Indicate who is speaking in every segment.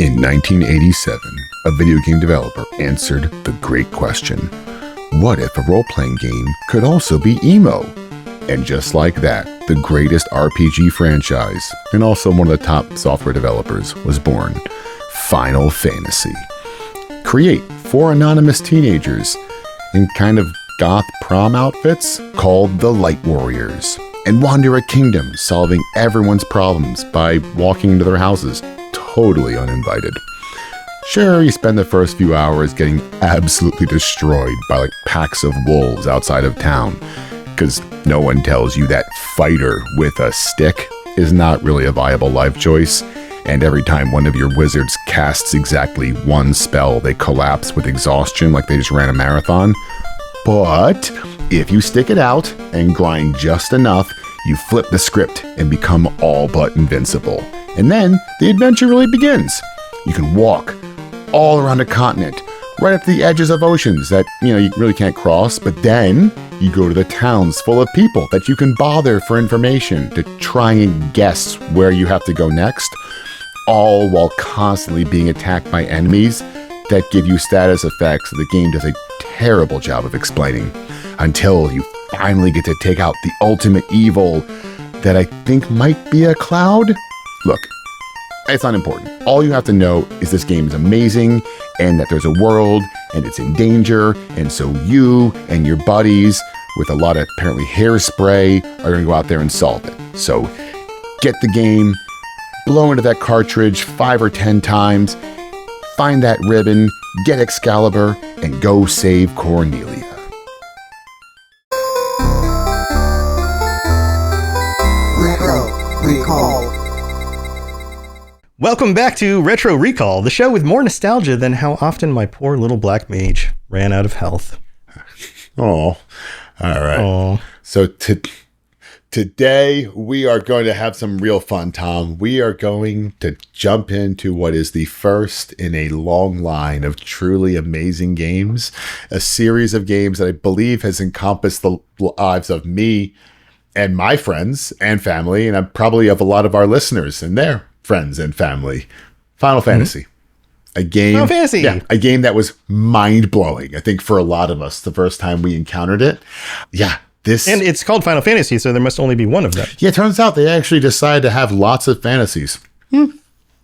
Speaker 1: In 1987, a video game developer answered the great question, what if a role-playing game could also be emo? And just like that, the greatest RPG franchise, and also one of the top software developers, was born. Final Fantasy. Create 4 anonymous teenagers in kind of goth prom outfits called the Light Warriors, and wander a kingdom solving everyone's problems by walking into their houses, totally uninvited. Sure, you spend the first few hours getting absolutely destroyed by like packs of wolves outside of town, because no one tells you that fighter with a stick is not really a viable life choice, and every time one of your wizards casts exactly one spell, they collapse with exhaustion like they just ran a marathon. But if you stick it out and grind just enough, you flip the script and become all but invincible. And then the adventure really begins. You can walk all around a continent, right up to the edges of oceans that, you really can't cross, but then you go to the towns full of people that you can bother for information to try and guess where you have to go next, all while constantly being attacked by enemies that give you status effects that the game does a terrible job of explaining, until you finally get to take out the ultimate evil that I think might be a cloud. Look, it's not important. All you have to know is this game is amazing and that there's a world and it's in danger, and so you and your buddies with a lot of apparently hairspray are going to go out there and solve it. So get the game, blow into that cartridge 5 or 10 times, find that ribbon, get Excalibur, and go save Cornelia.
Speaker 2: Retro Recall.
Speaker 3: Welcome back to Retro Recall, the show with more nostalgia than how often my poor little black mage ran out of health.
Speaker 1: Oh, all right.
Speaker 3: Oh.
Speaker 1: So today we are going to have some real fun, Tom. We are going to jump into what is the first in a long line of truly amazing games, a series of games that I believe has encompassed the lives of me and my friends and family, and probably of a lot of our listeners and their friends and family. Final Fantasy. A game,
Speaker 3: Final Fantasy.
Speaker 1: Yeah, a game that was mind-blowing, I think, for a lot of us the first time we encountered it. Yeah.
Speaker 3: And it's called Final Fantasy, so there must only be one of them.
Speaker 1: Yeah, it turns out they actually decided to have lots of fantasies.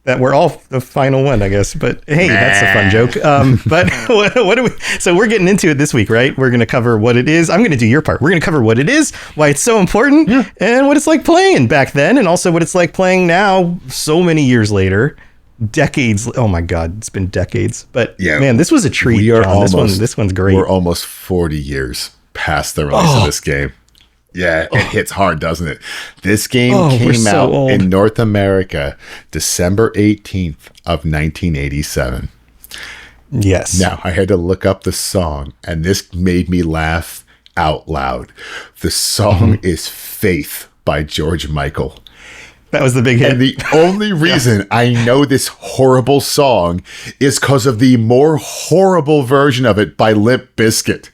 Speaker 3: That we're all the final one, I guess. But hey, that's a fun joke. But what do we? So we're getting into it this week, right? We're going to cover what it is. I'm going to do your part. We're going to cover what it is, why it's so important, and what it's like playing back then, and also what it's like playing now, so many years later. Decades. Oh my God, it's been decades. But yeah, man, this was a treat.
Speaker 1: We are
Speaker 3: John. This one's great.
Speaker 1: We're almost 40 years past the release of this game. Yeah, it hits hard, doesn't it? This game came out in North America December 18th of 1987.
Speaker 3: Yes.
Speaker 1: Now, I had to look up the song, and this made me laugh out loud. The song is Faith by George Michael.
Speaker 3: That was the big hit.
Speaker 1: And the only reason I know this horrible song is because of the more horrible version of it by Limp Bizkit.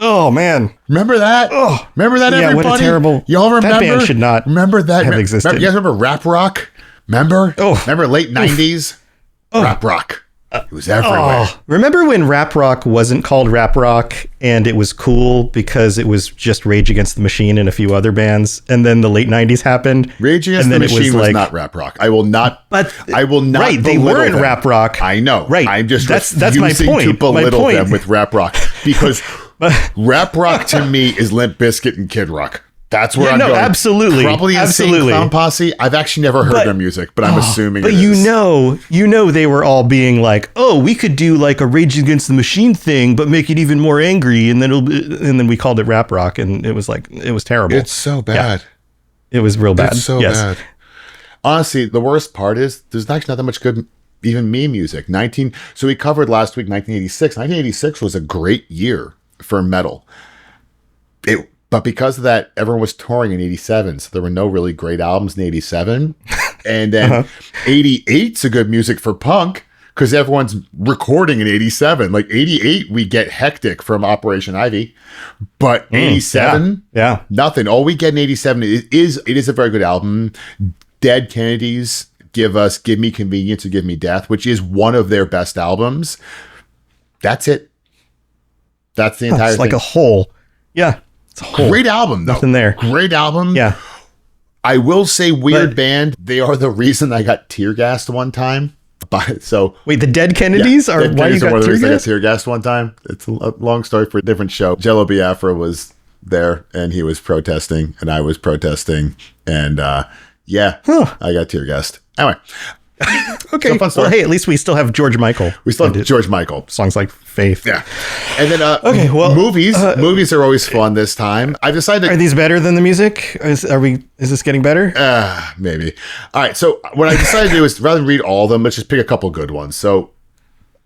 Speaker 3: Oh, man.
Speaker 1: Remember that? Oh, remember that, everybody?
Speaker 3: Yeah, what a terrible...
Speaker 1: Y'all remember?
Speaker 3: That band should not
Speaker 1: remember that?
Speaker 3: have existed.
Speaker 1: You guys remember Rap Rock? Remember?
Speaker 3: Oh.
Speaker 1: Remember late 90s? Rap Rock. It was everywhere.
Speaker 3: Remember when Rap Rock wasn't called Rap Rock and it was cool because it was just Rage Against the Machine and a few other bands, and then the late 90s happened?
Speaker 1: Rage Against the Machine was not Rap Rock. I will not.
Speaker 3: Right, they weren't Rap Rock.
Speaker 1: I know.
Speaker 3: Right.
Speaker 1: I'm just
Speaker 3: that's my point.
Speaker 1: To belittle them with Rap Rock, because Rap Rock to me is Limp Bizkit and Kid Rock. That's where I'm going.
Speaker 3: Absolutely.
Speaker 1: Probably Insane Clown Posse. I've actually never heard their music, but I'm assuming
Speaker 3: it is. You know they were all being like, oh, we could do like a Rage Against the Machine thing, but make it even more angry, and then we called it Rap Rock, and it was terrible.
Speaker 1: It's so bad.
Speaker 3: Yeah. It was real bad.
Speaker 1: It's so bad. Honestly, the worst part is there's actually not that much good even meme music. So we covered last week 1986. 1986 was a great year for metal. But because of that, everyone was touring in 87, so there were no really great albums in 87. And then 88's a good music for punk, because everyone's recording in 87. Like 88, we get Hectic from Operation Ivy. But 87,
Speaker 3: nothing.
Speaker 1: All we get in 87 is a very good album. Dead Kennedys, give me convenience or give me death, which is one of their best albums. That's it. That's the entire
Speaker 3: It's like
Speaker 1: thing.
Speaker 3: a whole. Yeah. It's a whole.
Speaker 1: Great album, though.
Speaker 3: Nothing there.
Speaker 1: Great album.
Speaker 3: Yeah.
Speaker 1: I will say, weird band. They are the reason I got tear gassed one time. So
Speaker 3: Wait, the Dead Kennedys are
Speaker 1: Dead
Speaker 3: why you
Speaker 1: Kennedys are one
Speaker 3: got
Speaker 1: of the
Speaker 3: tear
Speaker 1: reasons I got
Speaker 3: gas?
Speaker 1: tear gassed one time. It's a long story for a different show. Jello Biafra was there, and he was protesting, and I was protesting, and I got tear gassed. Anyway.
Speaker 3: Okay.
Speaker 1: So fun story.
Speaker 3: Well, hey, at least we still have George Michael.
Speaker 1: We still have George Michael.
Speaker 3: Songs like Faith.
Speaker 1: Yeah. And then
Speaker 3: movies.
Speaker 1: Movies are always fun this time. I've decided
Speaker 3: Are these better than the music? Is this getting better?
Speaker 1: maybe. All right. So what I decided to do is, rather than read all of them, let's just pick a couple good ones. So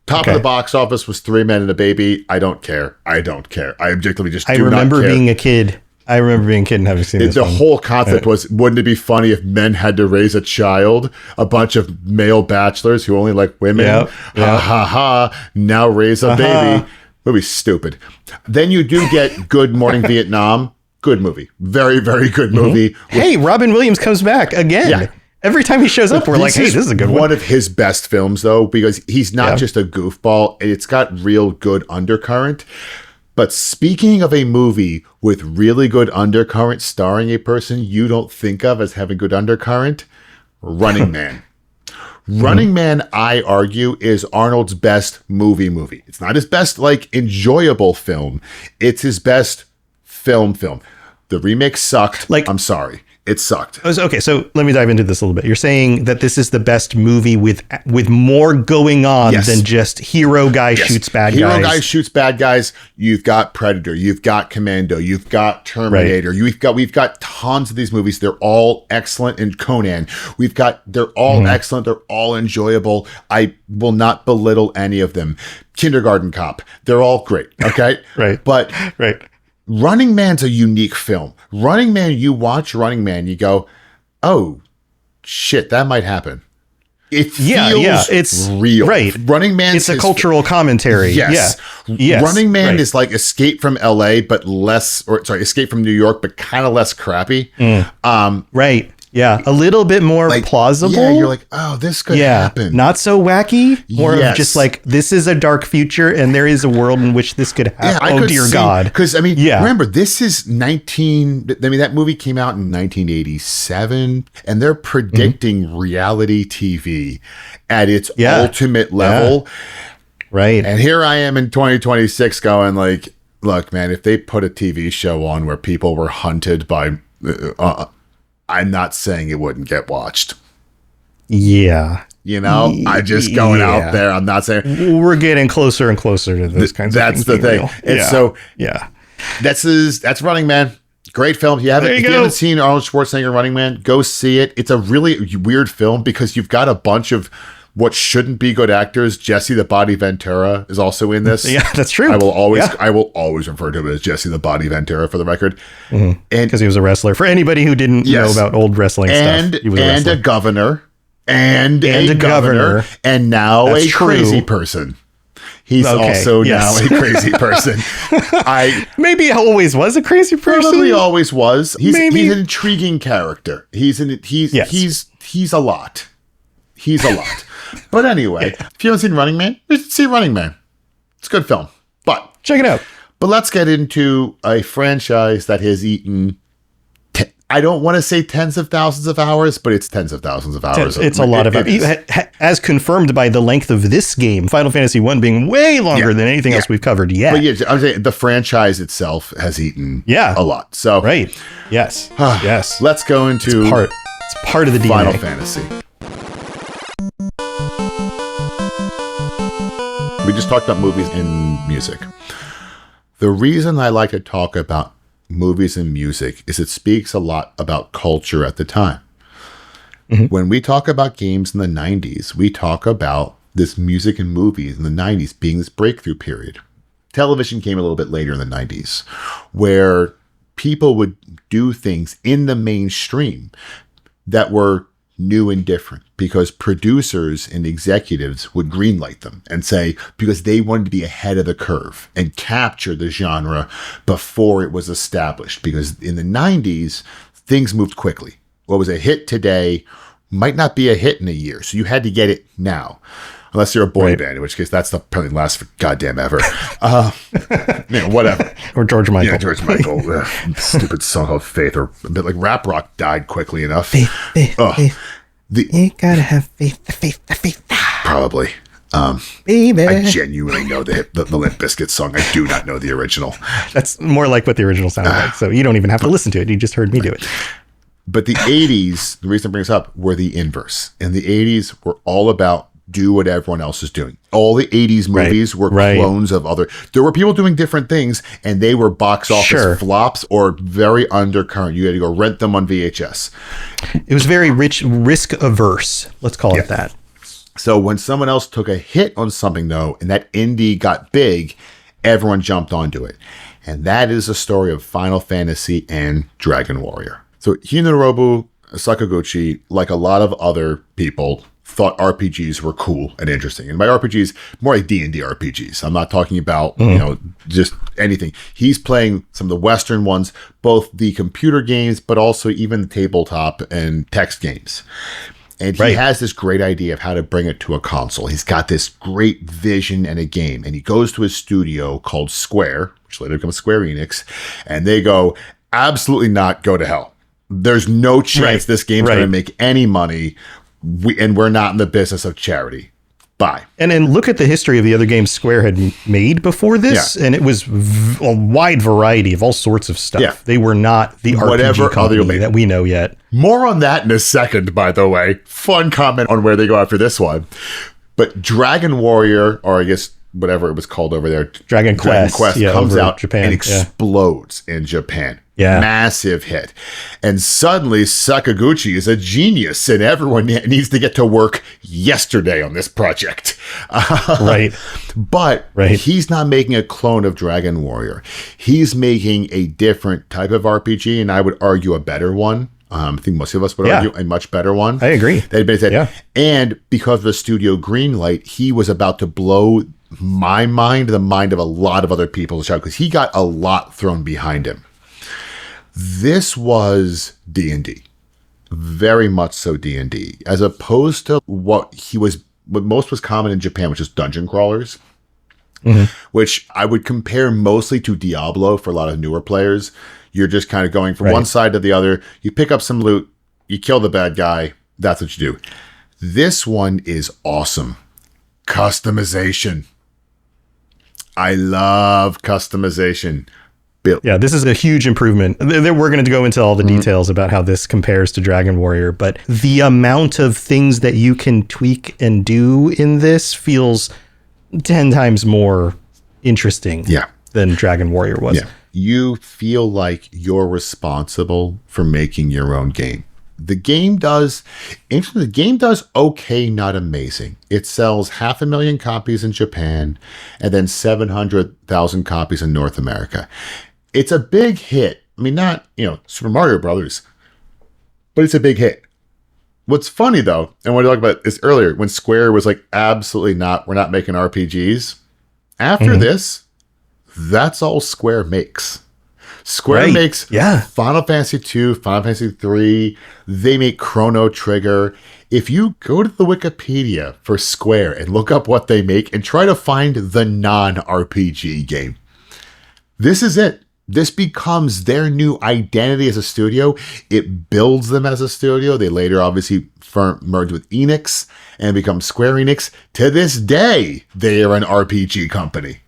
Speaker 1: top of the box office was Three Men and a Baby. I don't care. I objectively just do not care.
Speaker 3: I remember being a kid and having seen this
Speaker 1: The
Speaker 3: one.
Speaker 1: whole concept was, wouldn't it be funny if men had to raise a child? A bunch of male bachelors who only like women.
Speaker 3: Yep.
Speaker 1: Ha ha ha. Now raise a baby. Movie's stupid. Then you do get Good Morning Vietnam. Good movie. Very, very good movie.
Speaker 3: Hey, Robin Williams comes back again.
Speaker 1: Yeah.
Speaker 3: Every time he shows up, we're like, hey, this is a good one.
Speaker 1: One of his best films, though, because he's not just a goofball. It's got real good undercurrent. But speaking of a movie with really good undercurrent starring a person you don't think of as having good undercurrent, Running Man. Running Man, I argue, is Arnold's best movie. It's not his best, enjoyable film. It's his best film. The remake sucked. I'm sorry. It sucked.
Speaker 3: Okay, so let me dive into this a little bit. You're saying that this is the best movie with more going on than just hero guy shoots bad guys.
Speaker 1: Hero guy shoots bad guys. You've got Predator. You've got Commando. You've got Terminator.
Speaker 3: Right.
Speaker 1: We've got tons of these movies. They're all excellent. And Conan. They're all excellent. They're all enjoyable. I will not belittle any of them. Kindergarten Cop. They're all great. Okay.
Speaker 3: Right.
Speaker 1: But Running Man's a unique film. Running Man, you watch Running Man, you go, oh, shit, that might happen. It feels
Speaker 3: it's
Speaker 1: real.
Speaker 3: Right.
Speaker 1: Running Man.
Speaker 3: It's a cultural commentary.
Speaker 1: Yes.
Speaker 3: Yes.
Speaker 1: Running Man is like Escape from LA, but Escape from New York, but kind of less crappy.
Speaker 3: Right. Yeah. A little bit more plausible.
Speaker 1: Yeah, you're like, oh, this could happen.
Speaker 3: Not so wacky. More of just this is a dark future and there is a world in which this could happen. Oh, dear God.
Speaker 1: Because, remember, this is that movie came out in 1987, and they're predicting reality TV at its ultimate level.
Speaker 3: Right.
Speaker 1: And here I am in 2026 going look, man, if they put a TV show on where people were hunted by... I'm not saying it wouldn't get watched.
Speaker 3: Yeah.
Speaker 1: I'm just going out there. I'm not saying...
Speaker 3: We're getting closer and closer to those kinds of things.
Speaker 1: That's the thing. And that's Running Man. Great film. If you haven't seen Arnold Schwarzenegger Running Man, go see it. It's a really weird film because you've got a bunch of what shouldn't be good actors. Jesse the Body Ventura is also in this.
Speaker 3: Yeah, that's true.
Speaker 1: I will always refer to him as Jesse the Body Ventura for the record.
Speaker 3: And because he was a wrestler. For anybody who didn't know about old wrestling stuff, he was a wrestler.
Speaker 1: A governor. And a governor. And now a crazy person. He's also now a crazy person.
Speaker 3: Maybe he always was a crazy person.
Speaker 1: Probably always was. He's an intriguing character. He's a lot. He's a lot. But anyway, if you haven't seen Running Man, you should see Running Man. It's a good film. But
Speaker 3: check it out.
Speaker 1: But let's get into a franchise that has eaten, I don't want to say tens of thousands of hours, but it's tens of thousands of hours.
Speaker 3: It's a lot of hours. As confirmed by the length of this game, Final Fantasy 1 being way longer than anything else we've covered yet.
Speaker 1: But I'm saying the franchise itself has eaten a lot. So
Speaker 3: Yes.
Speaker 1: Let's go into
Speaker 3: it's part of the DNA.
Speaker 1: Final Fantasy. We just talked about movies and music. The reason I like to talk about movies and music is it speaks a lot about culture at the time. When we talk about games in the 90s, we talk about this music and movies in the 90s being this breakthrough period. Television came a little bit later in the 90s, where people would do things in the mainstream that were new and different because producers and executives would greenlight them and say, because they wanted to be ahead of the curve and capture the genre before it was established. Because in the 90s, things moved quickly. What was a hit today might not be a hit in a year. So you had to get it now. Unless you're a boy band, in which case that's probably last for goddamn ever. Whatever.
Speaker 3: Or George Michael.
Speaker 1: Yeah, George Michael. Stupid song called Faith, or a bit like rap rock died quickly enough.
Speaker 3: Faith. You gotta have faith.
Speaker 1: Probably.
Speaker 3: Baby.
Speaker 1: I genuinely know the Limp Bizkit song. I do not know the original.
Speaker 3: That's more like what the original sounded like. So you don't even have to listen to it. You just heard me do it.
Speaker 1: But the 80s, the reason I bring this up, were the inverse. And the 80s were all about do what everyone else is doing. All the 80s movies were clones of other. There were people doing different things, and they were box office flops or very undercurrent. You had to go rent them on VHS.
Speaker 3: It was very risk averse. Let's call it that.
Speaker 1: So when someone else took a hit on something, though, and that indie got big, everyone jumped onto it. And that is the story of Final Fantasy and Dragon Warrior. So Hinorobu Sakaguchi, like a lot of other people, thought RPGs were cool and interesting. And by RPGs, more like D&D RPGs. I'm not talking about, just anything. He's playing some of the Western ones, both the computer games, but also even the tabletop and text games. And he has this great idea of how to bring it to a console. He's got this great vision and a game. And he goes to his studio called Square, which later becomes Square Enix. And they go, absolutely not, go to hell. There's no chance this game's going to make any money. We're not in the business of charity. Bye. And
Speaker 3: then look at the history of the other games Square had made before this, and it was a wide variety of all sorts of stuff. Yeah. They were not the RPG company that we know yet.
Speaker 1: More on that in a second, by the way. Fun comment on where they go after this one. But Dragon Warrior, or I guess whatever it was called over there,
Speaker 3: Dragon Quest
Speaker 1: comes out Japan, and explodes in Japan. Yeah. Massive hit. And suddenly Sakaguchi is a genius and everyone needs to get to work yesterday on this project. But he's not making a clone of Dragon Warrior. He's making a different type of RPG, and I would argue a better one. I think most of us would argue a much better one.
Speaker 3: I agree.
Speaker 1: And because of the studio greenlight, he was about to blow my mind, the mind of a lot of other people, because he got a lot thrown behind him. This was D&D, very much so D&D, as opposed to what most was common in Japan, which is dungeon crawlers, which I would compare mostly to Diablo for a lot of newer players. You're just kind of going from one side to the other. You pick up some loot, you kill the bad guy. That's what you do. This one is awesome. Customization. I love customization.
Speaker 3: Yeah, this is a huge improvement. We're going to go into all the details about how this compares to Dragon Warrior, but the amount of things that you can tweak and do in this feels 10 times more interesting than Dragon Warrior was. Yeah.
Speaker 1: You feel like you're responsible for making your own game. The game does okay, not amazing. It sells 500,000 copies in Japan and then 700,000 copies in North America. It's a big hit. I mean, not, Super Mario Brothers, but it's a big hit. What's funny, though, and what I talked about this earlier, when Square was like, absolutely not, we're not making RPGs. After this, that's all Square makes. Square makes Final Fantasy 2, Final Fantasy 3. They make Chrono Trigger. If you go to the Wikipedia for Square and look up what they make and try to find the non-RPG game, this is it. This becomes their new identity as a studio. It builds them as a studio. They later obviously merge with Enix and become Square Enix. To this day, they are an RPG company.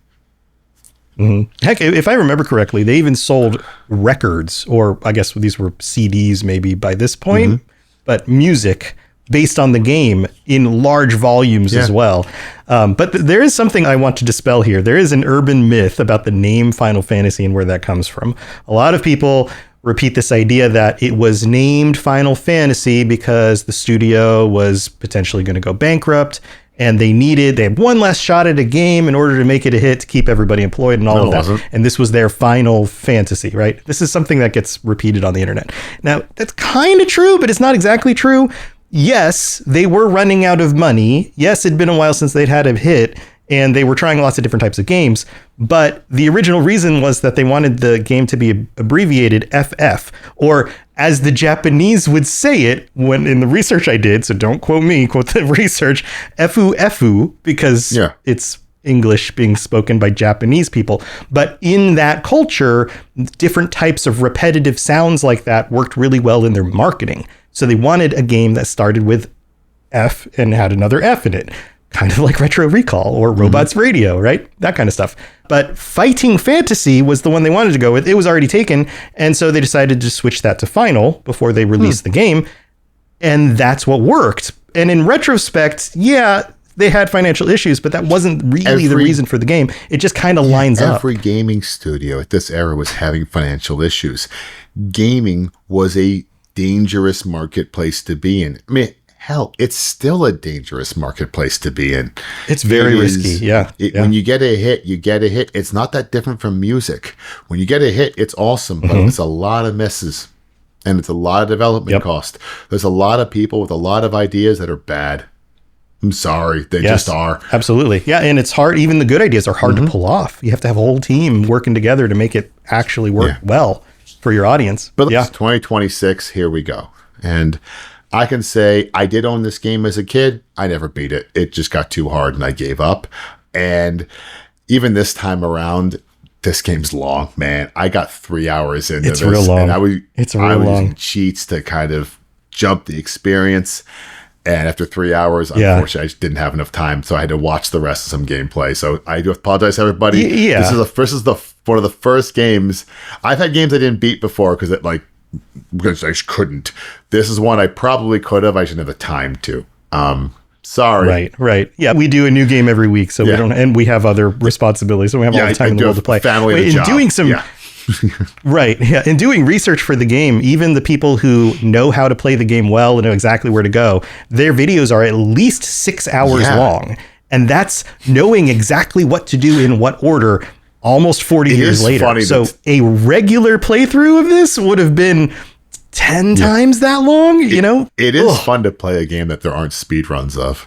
Speaker 3: Heck, if I remember correctly, they even sold records, or I guess these were CDs maybe by this point, but music based on the game in large volumes as well. But there is something I want to dispel here. There is an urban myth about the name Final Fantasy and where that comes from. A lot of people repeat this idea that it was named Final Fantasy because the studio was potentially going to go bankrupt and they had one last shot at a game in order to make it a hit to keep everybody employed and all of that. And this was their Final Fantasy, right? This is something that gets repeated on the internet. Now, that's kind of true, but it's not exactly true. Yes, they were running out of money. Yes, it'd been a while since they'd had a hit. and they were trying lots of different types of games. But the original reason was that they wanted the game to be abbreviated FF, or as the Japanese would say it when in the research I did, so don't quote me, quote the research, FU, because it's English being spoken by Japanese people. But in that culture, different types of repetitive sounds like that worked really well in their marketing. So they wanted a game that started with F and had another F in it. Kind of like Retro Recall or Robots Radio, right? That kind of stuff. But Fighting Fantasy was the one they wanted to go with. It was already taken. And so they decided to switch that to Final before they released the game. And that's what worked. And in retrospect, yeah, they had financial issues, but that wasn't really the reason for the game. It just kind of lines up.
Speaker 1: Every gaming studio at this era was having financial issues. Gaming was a dangerous marketplace to be in. I mean, hell, it's still a dangerous marketplace to be in.
Speaker 3: It's very risky. Yeah.
Speaker 1: When you get a hit, you get a hit. It's not that different from music. When you get a hit, it's awesome, but it's a lot of misses and it's a lot of development cost. There's a lot of people with a lot of ideas that are bad. I'm sorry. They just are.
Speaker 3: Absolutely. Yeah. And it's hard. Even the good ideas are hard to pull off. You have to have a whole team working together to make it actually work well for your audience.
Speaker 1: But it's 2026. Here we go. And I can say I did own this game as a kid. I never beat it. It just got too hard and I gave up. And even this time around, this game's long, man. I got 3 hours into this.
Speaker 3: It's real long.
Speaker 1: And I was
Speaker 3: long.
Speaker 1: using cheats to kind of jump the experience. And after 3 hours, unfortunately, I just didn't have enough time. So I had to watch the rest of some gameplay. So I do apologize, everybody.
Speaker 3: Yeah.
Speaker 1: This is one of the first games. I've had games I didn't beat before because I just couldn't. This is one I probably could have. I just didn't have the time to. Sorry.
Speaker 3: Right. Yeah, we do a new game every week, so we don't, and we have other responsibilities, so we have all the time in the world to play.
Speaker 1: Family and job.
Speaker 3: Doing some, right. Yeah, in doing research for the game, even the people who know how to play the game well and know exactly where to go, their videos are at least 6 hours long, and that's knowing exactly what to do in what order. Almost 40 years later. So a regular playthrough of this would have been 10 times that long, you know?
Speaker 1: It is fun to play a game that there aren't speed runs of.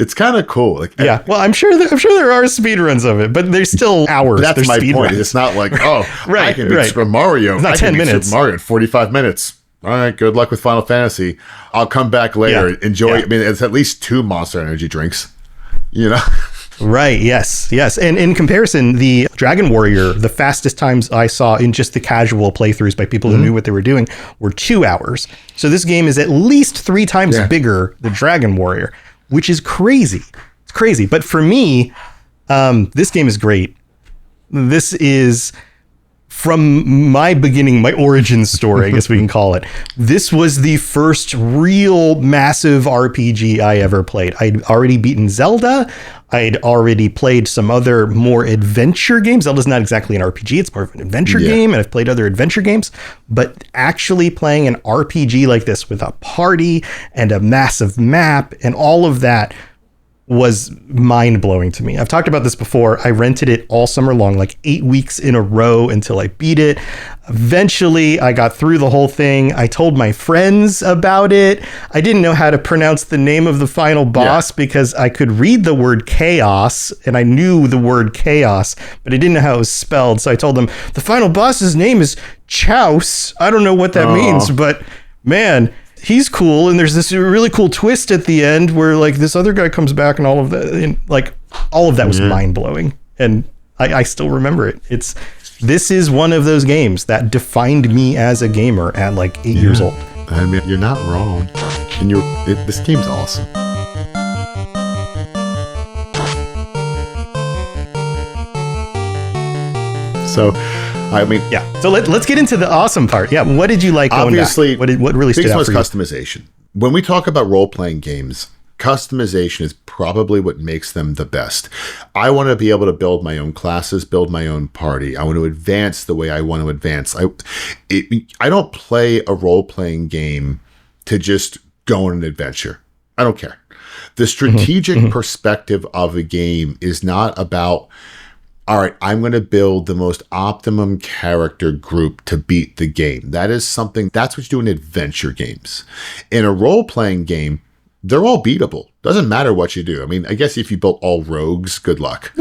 Speaker 1: It's kind of cool.
Speaker 3: Well, I'm sure there are speed runs of it, but there's still hours.
Speaker 1: That's my point.
Speaker 3: Runs.
Speaker 1: It's not like, I can beat Super Mario.
Speaker 3: It's not 10 minutes.
Speaker 1: Super Mario in 45 minutes. All right, good luck with Final Fantasy. I'll come back later. Enjoy. I mean, it's at least 2 Monster Energy drinks, you know?
Speaker 3: Right. Yes. And in comparison, the Dragon Warrior, the fastest times I saw in just the casual playthroughs by people who knew what they were doing were 2 hours. So this game is at least 3 times bigger than Dragon Warrior, which is crazy. It's crazy. But for me, this game is great. This is from my beginning, my origin story, I guess we can call it. This was the first real massive RPG I ever played. I'd already beaten Zelda. I'd already played some other more adventure games. Zelda's not exactly an RPG. It's more of an adventure game. And I've played other adventure games. But actually playing an RPG like this with a party and a massive map and all of that was mind-blowing to me. I've talked about this before. I rented it all summer long, like 8 weeks in a row until I beat it. Eventually, I got through the whole thing. I told my friends about it. I didn't know how to pronounce the name of the final boss because I could read the word chaos, and I knew the word chaos, but I didn't know how it was spelled. So I told them, the final boss's name is Chouse. I don't know what that means, but man, he's cool. And there's this really cool twist at the end where like this other guy comes back and all of that, and like all of that was mind blowing. And I still remember it. This is one of those games that defined me as a gamer at like 8 years old.
Speaker 1: I mean, you're not wrong. And this game's awesome. So, I mean,
Speaker 3: So let's get into the awesome part. Yeah, what did you like?
Speaker 1: Obviously,
Speaker 3: going back? What really stood out for you?
Speaker 1: Customization. When we talk about role-playing games, customization is probably what makes them the best. I want to be able to build my own classes, build my own party. I want to advance the way I want to advance. I don't play a role-playing game to just go on an adventure. I don't care. The strategic perspective of a game is not about, all right, I'm going to build the most optimum character group to beat the game. That's what you do in adventure games. In a role-playing game, they're all beatable. Doesn't matter what you do. I mean, I guess if you built all rogues, good luck.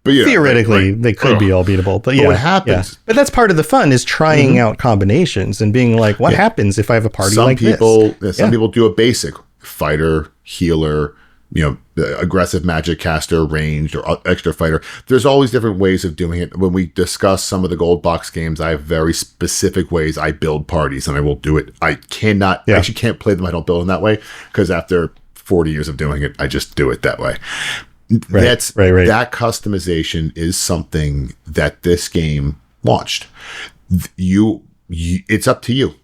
Speaker 1: But
Speaker 3: theoretically, they could be all beatable. But
Speaker 1: what happens?
Speaker 3: Yeah. But that's part of the fun is trying out combinations and being like, what happens if I have a party like this?
Speaker 1: Some people do a basic fighter, healer, the aggressive magic caster, ranged, or extra fighter. There's always different ways of doing it. When we discuss some of the gold box games, I have very specific ways I build parties, and I will do it. I actually can't play them. I don't build them that way because after 40 years of doing it, I just do it that way.
Speaker 3: Right.
Speaker 1: That customization is something that this game launched. It's up to you.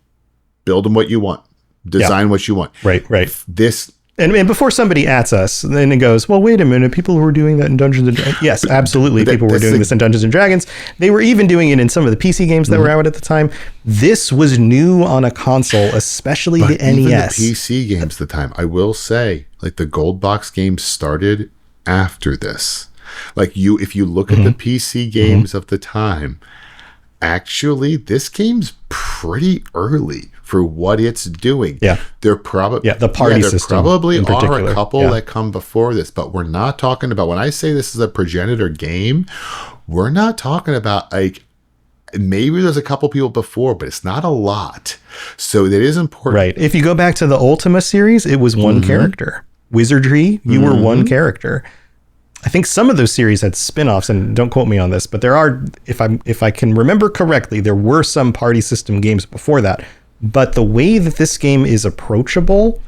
Speaker 1: Build them what you want. Design what you want.
Speaker 3: Right.
Speaker 1: This.
Speaker 3: And before somebody ats us, then it goes, well, wait a minute, people were doing that in Dungeons and Dragons. Yes, absolutely. People were doing this in Dungeons and Dragons. They were even doing it in some of the PC games that were out at the time. This was new on a console, especially the NES.
Speaker 1: Even the PC games at the time, I will say, like the gold box games started after this. Like if you look at the PC games of the time, actually, this game's pretty early for what it's doing.
Speaker 3: Yeah.
Speaker 1: They're probably
Speaker 3: the party system.
Speaker 1: Probably are a couple that come before this, but we're not talking about, when I say this is a progenitor game, we're not talking about like maybe there's a couple people before, but it's not a lot. So it is important.
Speaker 3: Right. If you go back to the Ultima series, it was one character. Wizardry, you were one character. I think some of those series had spin-offs, and don't quote me on this, but there are, if I can remember correctly, there were some party system games before that. But the way that this game is approachable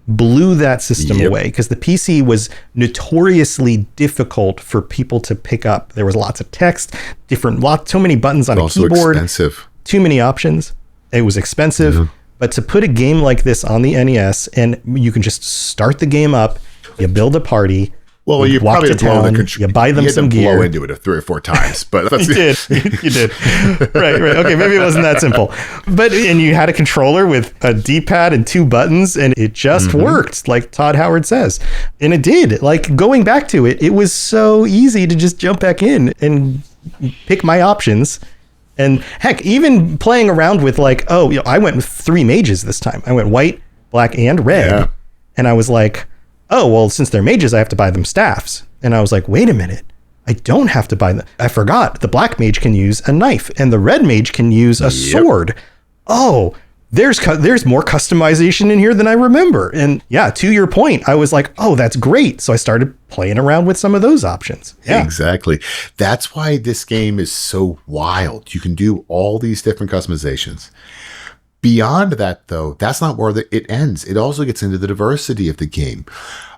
Speaker 3: blew that system away, because the PC was notoriously difficult for people to pick up. There was lots of text, so many buttons on a keyboard,
Speaker 1: expensive.
Speaker 3: Too many options. It was expensive. But to put a game like this on the NES, and you can just start the game up, you build a party.
Speaker 1: Well, you
Speaker 3: walk
Speaker 1: probably
Speaker 3: to town, you buy them some gear.
Speaker 1: Blow into it 3 or 4 times, but that's
Speaker 3: you did. Right. Okay, maybe it wasn't that simple, and you had a controller with a D-pad and 2 buttons, and it just worked, like Todd Howard says, and it did. Like going back to it, it was so easy to just jump back in and pick my options. And heck, even playing around with like, I went with 3 mages this time. I went white, black, and red, and I was like, oh, well, since they're mages, I have to buy them staffs. And I was like, wait a minute. I don't have to buy them. I forgot. The black mage can use a knife and the red mage can use a sword. Oh, there's more customization in here than I remember. And to your point, I was like, oh, that's great. So I started playing around with some of those options. Yeah,
Speaker 1: exactly. That's why this game is so wild. You can do all these different customizations. Beyond that, though, that's not where it ends. It also gets into the diversity of the game.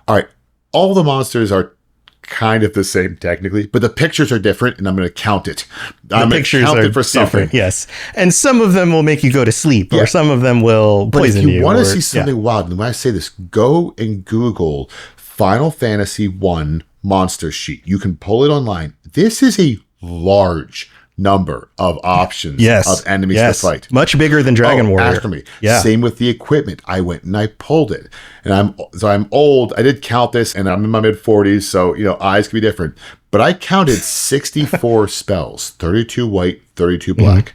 Speaker 1: All right, all the monsters are kind of the same technically, but the pictures are different, and I'm going to count it. I'm going to count it for something.
Speaker 3: Yes, and some of them will make you go to sleep, or some of them will poison you.
Speaker 1: But if you want to see something wild, and when I say this, go and Google Final Fantasy 1 monster sheet. You can pull it online. This is a large number of options of enemies to fight.
Speaker 3: Much bigger than Dragon Warrior.
Speaker 1: After me. Yeah. Same with the equipment. I went and I pulled it. And I'm old. I did count this, and I'm in my mid-40s, so eyes can be different. But I counted 64 spells, 32 white, 32 black.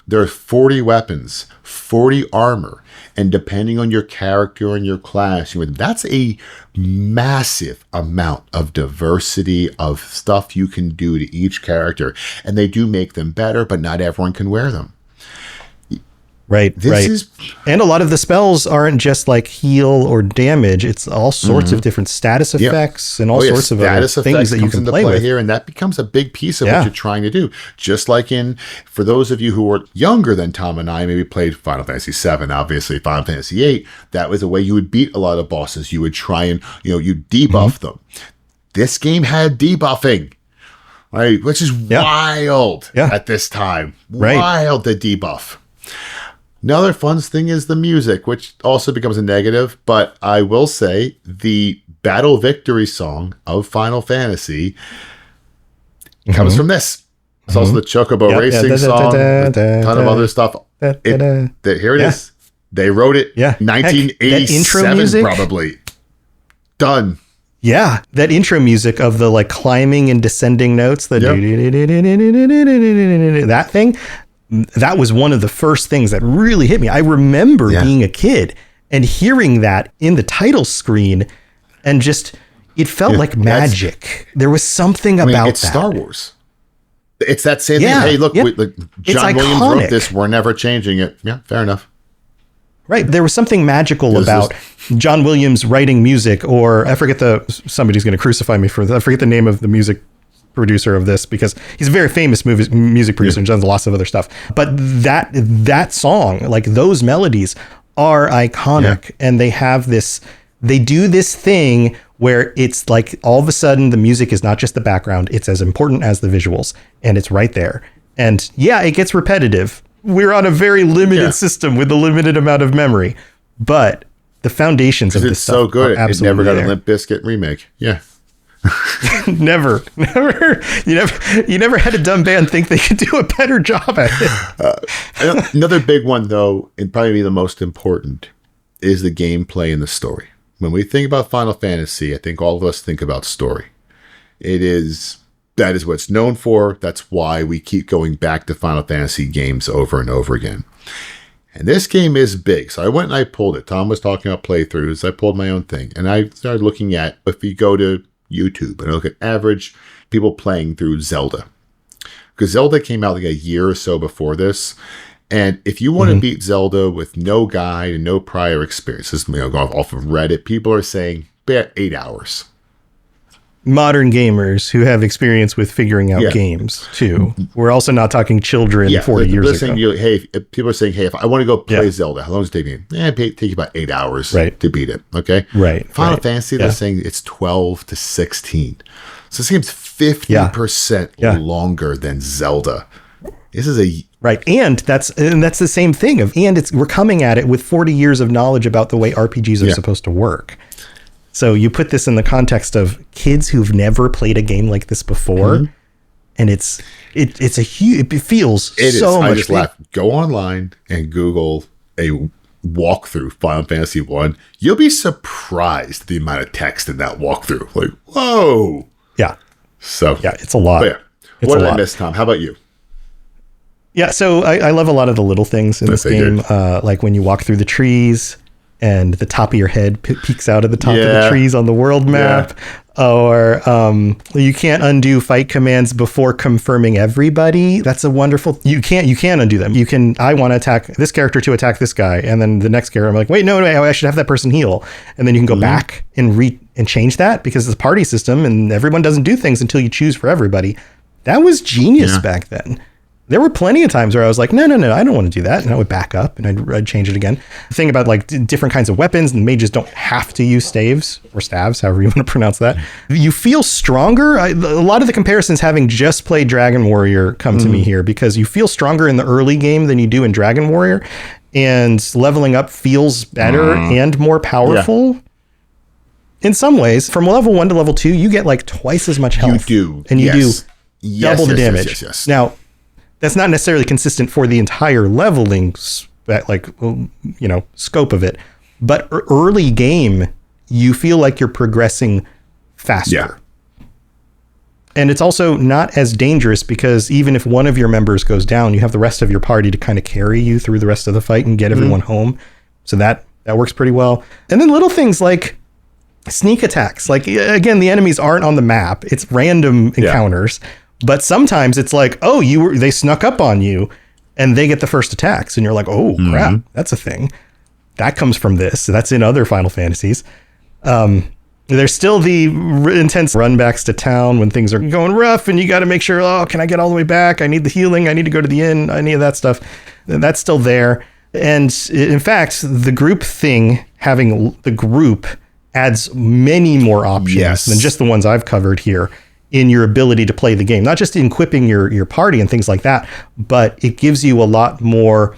Speaker 1: There are 40 weapons, 40 armor, and depending on your character and your class, that's a massive amount of diversity of stuff you can do to each character. And they do make them better, but not everyone can wear them.
Speaker 3: Right. And a lot of the spells aren't just like heal or damage. It's all sorts of different status effects and all sorts of other things that you can play with
Speaker 1: here. And that becomes a big piece of what you're trying to do. Just like for those of you who were younger than Tom and I, maybe played Final Fantasy VII, obviously Final Fantasy VIII, that was a way you would beat a lot of bosses. You would try and, you debuff them. This game had debuffing. Right, which is wild at this time.
Speaker 3: Right.
Speaker 1: Wild, the debuff. Another fun thing is the music, which also becomes a negative, but I will say the battle victory song of Final Fantasy comes from this. It's also the Chocobo Racing song, a ton of other stuff. Here it is. They wrote it 1987 probably. Done.
Speaker 3: Yeah, that intro music of the like climbing and descending notes, that thing. That was one of the first things that really hit me. I remember being a kid and hearing that in the title screen, and just it felt like magic. There was something about
Speaker 1: it's
Speaker 3: that.
Speaker 1: Star Wars. It's that same
Speaker 3: Yeah,
Speaker 1: thing. Hey, look,
Speaker 3: yeah.
Speaker 1: John Williams
Speaker 3: iconic.
Speaker 1: wrote this. We're never changing it. Yeah, fair enough.
Speaker 3: Right. There was something magical about John Williams writing music, or I forget somebody's going to crucify me for that. I forget the name of the music producer of this, because he's a very famous music producer and does lots of other stuff. But that song, like those melodies are iconic, and they do this thing where it's like all of a sudden the music is not just the background, it's as important as the visuals, and it's right there. And yeah, it gets repetitive. We're on a very limited system with a limited amount of memory, but the foundations of this stuff
Speaker 1: so good.
Speaker 3: are
Speaker 1: It never got
Speaker 3: there.
Speaker 1: a Limp Bizkit remake. Yeah.
Speaker 3: never. You never had a dumb band think they could do a better job at it.
Speaker 1: Another big one, though, and probably the most important, is the gameplay and the story. When we think about Final Fantasy, I think all of us think about story. That is what it's known for. That's why we keep going back to Final Fantasy games over and over again. And this game is big. So I went and I pulled it. Tom was talking about playthroughs. I pulled my own thing. And I started looking at, if you go to YouTube and look at average people playing through Zelda. Because Zelda came out like a year or so before this. And if you want to beat Zelda with no guide and no prior experiences, going off of Reddit, people are saying about 8 hours.
Speaker 3: Modern gamers who have experience with figuring out games too. We're also not talking children 40 years ago.
Speaker 1: People are saying, hey, if I want to go play Zelda, how long does it take me? It take you about 8 hours to beat it. Okay.
Speaker 3: Right.
Speaker 1: Final Fantasy, they're saying it's 12 to 16. So this game's 50% longer than Zelda. This is
Speaker 3: right. And that's the same thing we're coming at it with 40 years of knowledge about the way RPGs are supposed to work. So you put this in the context of kids who've never played a game like this before, and it feels so much.
Speaker 1: I just laugh. Go online and Google a walkthrough Final Fantasy 1. You'll be surprised at the amount of text in that walkthrough. Like, whoa.
Speaker 3: Yeah.
Speaker 1: So
Speaker 3: it's a lot.
Speaker 1: But what did I miss, Tom? How about you?
Speaker 3: Yeah, so I love a lot of the little things in this game, like when you walk through the trees and the top of your head peeks out of the top of the trees on the world map, or you can't undo fight commands before confirming everybody. That's a wonderful. You can undo them. I want to attack this character to attack this guy, and then the next character I'm like, wait, no, I should have that person heal, and then you can go back and change that, because it's a party system and everyone doesn't do things until you choose for everybody. That was genius back then. There were plenty of times where I was like, no, I don't want to do that. And I would back up and I'd change it again. The thing about like different kinds of weapons, and mages don't have to use staves or staves, however you want to pronounce that. You feel stronger. A lot of the comparisons, having just played Dragon Warrior, come to me here, because you feel stronger in the early game than you do in Dragon Warrior. And leveling up feels better and more powerful. In some ways, from level 1 to level 2, you get like twice as much health.
Speaker 1: You do.
Speaker 3: And you do double the damage.
Speaker 1: Yes.
Speaker 3: Now, that's not necessarily consistent for the entire leveling, scope of it. But early game, you feel like you're progressing faster.
Speaker 1: Yeah.
Speaker 3: And it's also not as dangerous, because even if one of your members goes down, you have the rest of your party to kind of carry you through the rest of the fight and get everyone home. So that works pretty well. And then little things like sneak attacks. Like, again, the enemies aren't on the map. It's random encounters. But sometimes it's like, they snuck up on you and they get the first attacks. And you're like, oh, crap, that's a thing. That comes from this. That's in other Final Fantasies. There's still the intense runbacks to town when things are going rough, and you got to make sure, can I get all the way back? I need the healing. I need to go to the inn. Any of that stuff. That's still there. And in fact, the group thing, having the group, adds many more options than just the ones I've covered here in your ability to play the game. Not just in equipping your party and things like that, but it gives you a lot more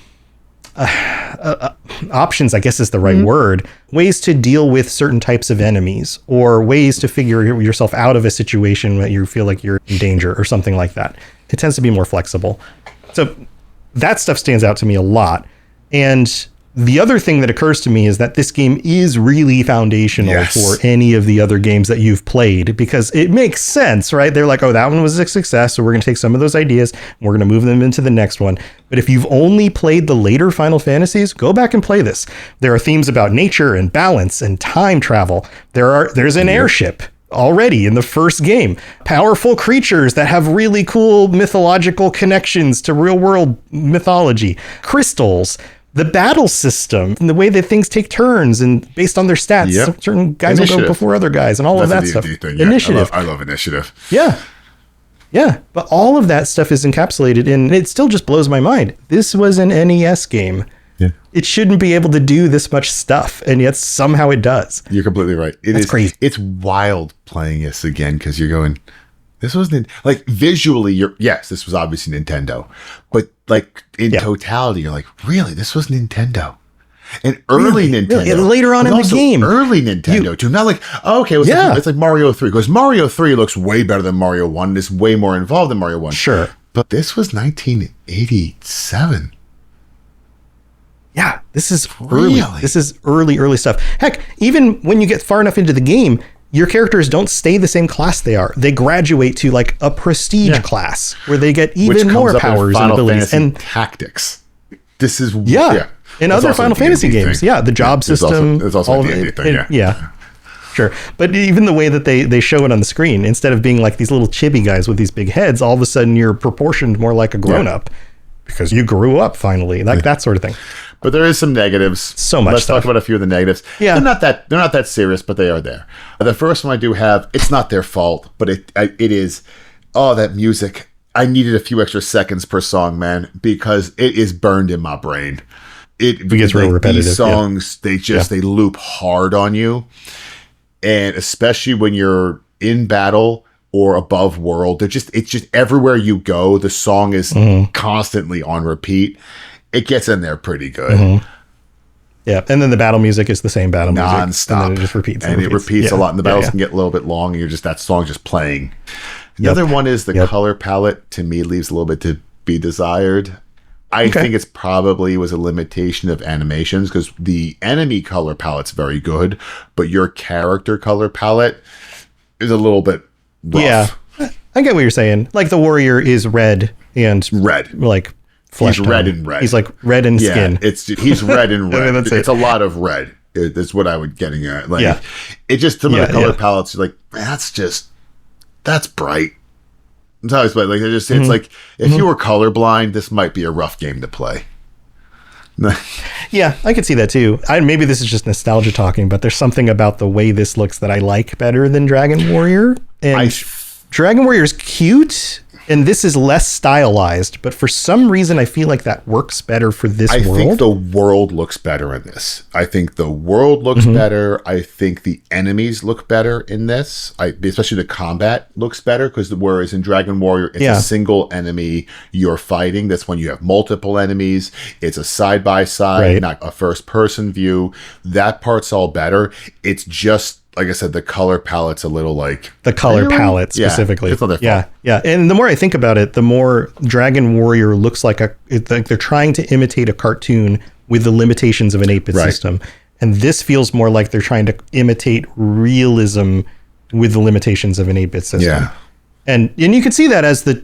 Speaker 3: options, I guess is the right word, ways to deal with certain types of enemies, or ways to figure yourself out of a situation that you feel like you're in danger or something like that. It tends to be more flexible. So that stuff stands out to me a lot. And The other thing that occurs to me is that this game is really foundational for any of the other games that you've played, because it makes sense, right? They're like, oh, that one was a success, so we're going to take some of those ideas and we're going to move them into the next one. But if you've only played the later Final Fantasies, go back and play this. There are themes about nature and balance and time travel. There's an airship already in the first game. Powerful creatures that have really cool mythological connections to real world mythology. Crystals. The battle system and the way that things take turns and based on their stats, certain guys will go before other guys and all of that stuff.
Speaker 1: Thing,
Speaker 3: Initiative.
Speaker 1: I love initiative.
Speaker 3: Yeah. Yeah. But all of that stuff is encapsulated in, it still just blows my mind. This was an NES game. Yeah. It shouldn't be able to do this much stuff, and yet somehow it does.
Speaker 1: You're completely right. It's crazy. It's wild playing this again because you're going, this wasn't like visually. This was obviously Nintendo, but like in totality, you're like, really, this was Nintendo, and early Nintendo. Really? And
Speaker 3: later on in the game,
Speaker 1: early Nintendo too. Not like it's like Mario 3 because Mario 3 looks way better than Mario 1. It's way more involved than Mario 1.
Speaker 3: Sure,
Speaker 1: but this was 1987.
Speaker 3: Yeah, this is early. This is early stuff. Heck, even when you get far enough into the game, your characters don't stay the same class they are. They graduate to like a prestige class where they get even more powers and abilities. And
Speaker 1: tactics. This is
Speaker 3: in other Final Fantasy games. Yeah, the job system.
Speaker 1: It's also a D&D thing.
Speaker 3: Yeah. Sure. But even the way that they show it on the screen, instead of being like these little chibi guys with these big heads, all of a sudden you're proportioned more like a grown-up because you grew up finally, like that sort of thing.
Speaker 1: But there is some negatives.
Speaker 3: So much.
Speaker 1: Let's talk about a few of the negatives.
Speaker 3: Yeah.
Speaker 1: They're not that serious, but they are there. The first one I do have, it's not their fault, but it is. Oh, that music. I needed a few extra seconds per song, man, because it is burned in my brain. It
Speaker 3: gets real repetitive.
Speaker 1: These songs, they loop hard on you. And especially when you're in battle or above world, it's just everywhere you go, the song is constantly on repeat. It gets in there pretty good. Yeah,
Speaker 3: and then the battle music is the same battle
Speaker 1: non-stop.
Speaker 3: And then it just repeats.
Speaker 1: And it repeats a lot, and the battles can get a little bit long, and you're just, that song just playing. The other one is the color palette, to me, leaves a little bit to be desired. I think it's probably was a limitation of animations, because the enemy color palette's very good, but your character color palette is a little bit rough.
Speaker 3: Yeah, I get what you're saying. Like the warrior is red and like
Speaker 1: he's red and red.
Speaker 3: He's like red in skin.
Speaker 1: He's red and red. It's a lot of red. That's what I was getting at. Like, it just, some of the color palettes, you're like, man, that's bright. It's always like, it's like, if you were colorblind, this might be a rough game to play.
Speaker 3: Yeah, I could see that too. Maybe this is just nostalgia talking, but there's something about the way this looks that I like better than Dragon Warrior. And Dragon Warrior is cute, and this is less stylized, but for some reason I feel like that works better for this world.
Speaker 1: I think the world looks better in this. I think the world looks better. I think the enemies look better in this. Especially the combat looks better, because whereas in Dragon Warrior, it's a single enemy you're fighting. That's when you have multiple enemies. It's a side-by-side, not a first-person view. That part's all better. It's just, like I said, the color palette's a little like...
Speaker 3: The color palette specifically.
Speaker 1: It's not their fault.
Speaker 3: Yeah. And the more I think about it, the more Dragon Warrior looks like like they're trying to imitate a cartoon with the limitations of an 8-bit system. And this feels more like they're trying to imitate realism with the limitations of an 8-bit system.
Speaker 1: Yeah.
Speaker 3: And you can see that as the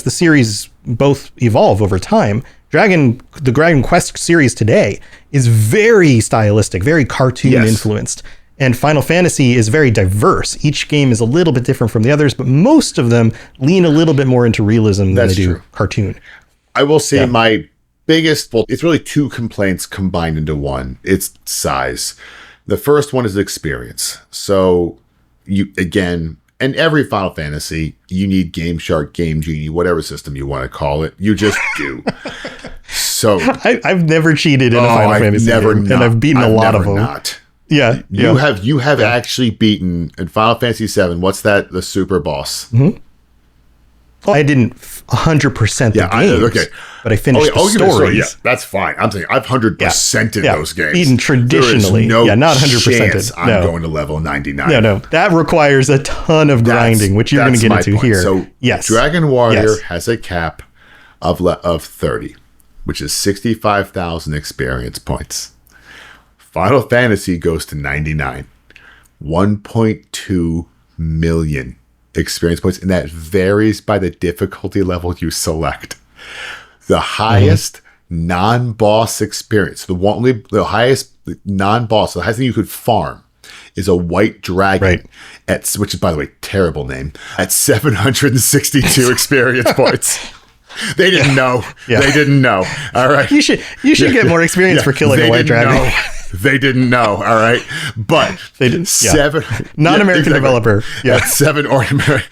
Speaker 3: series both evolve over time. The Dragon Quest series today is very stylistic, very cartoon influenced. And Final Fantasy is very diverse. Each game is a little bit different from the others, but most of them lean a little bit more into realism than they do cartoon.
Speaker 1: I will say my biggest, it's really two complaints combined into one. It's size. The first one is experience. So in every Final Fantasy, you need Game Shark, Game Genie, whatever system you want to call it. You just do. So
Speaker 3: I've never cheated in a Final Fantasy game, and I've beaten a lot of them. Yeah,
Speaker 1: you have actually beaten in Final Fantasy VII. What's that? The super boss.
Speaker 3: Well, I didn't 100% the games, but I finished the stories.
Speaker 1: That's fine. I'm saying I've 100%ed those games.
Speaker 3: Beaten traditionally.
Speaker 1: Not
Speaker 3: 100%.
Speaker 1: I'm going to level 99.
Speaker 3: No, that requires a ton of grinding, which you're going to get into here.
Speaker 1: So Dragon Warrior has a cap of 30. which is 65,000 experience points. Final Fantasy goes to 99. 1.2 million experience points, and that varies by the difficulty level you select. The highest non-boss experience, the highest non-boss, the highest thing you could farm is a white dragon, which is, by the way, terrible name, at 762 experience points. They didn't know. Yeah. They didn't know. All right.
Speaker 3: You should get more experience for killing a white dragon.
Speaker 1: They didn't know. All right. But
Speaker 3: they didn't.
Speaker 1: Seven
Speaker 3: non-American developer. Yeah.
Speaker 1: At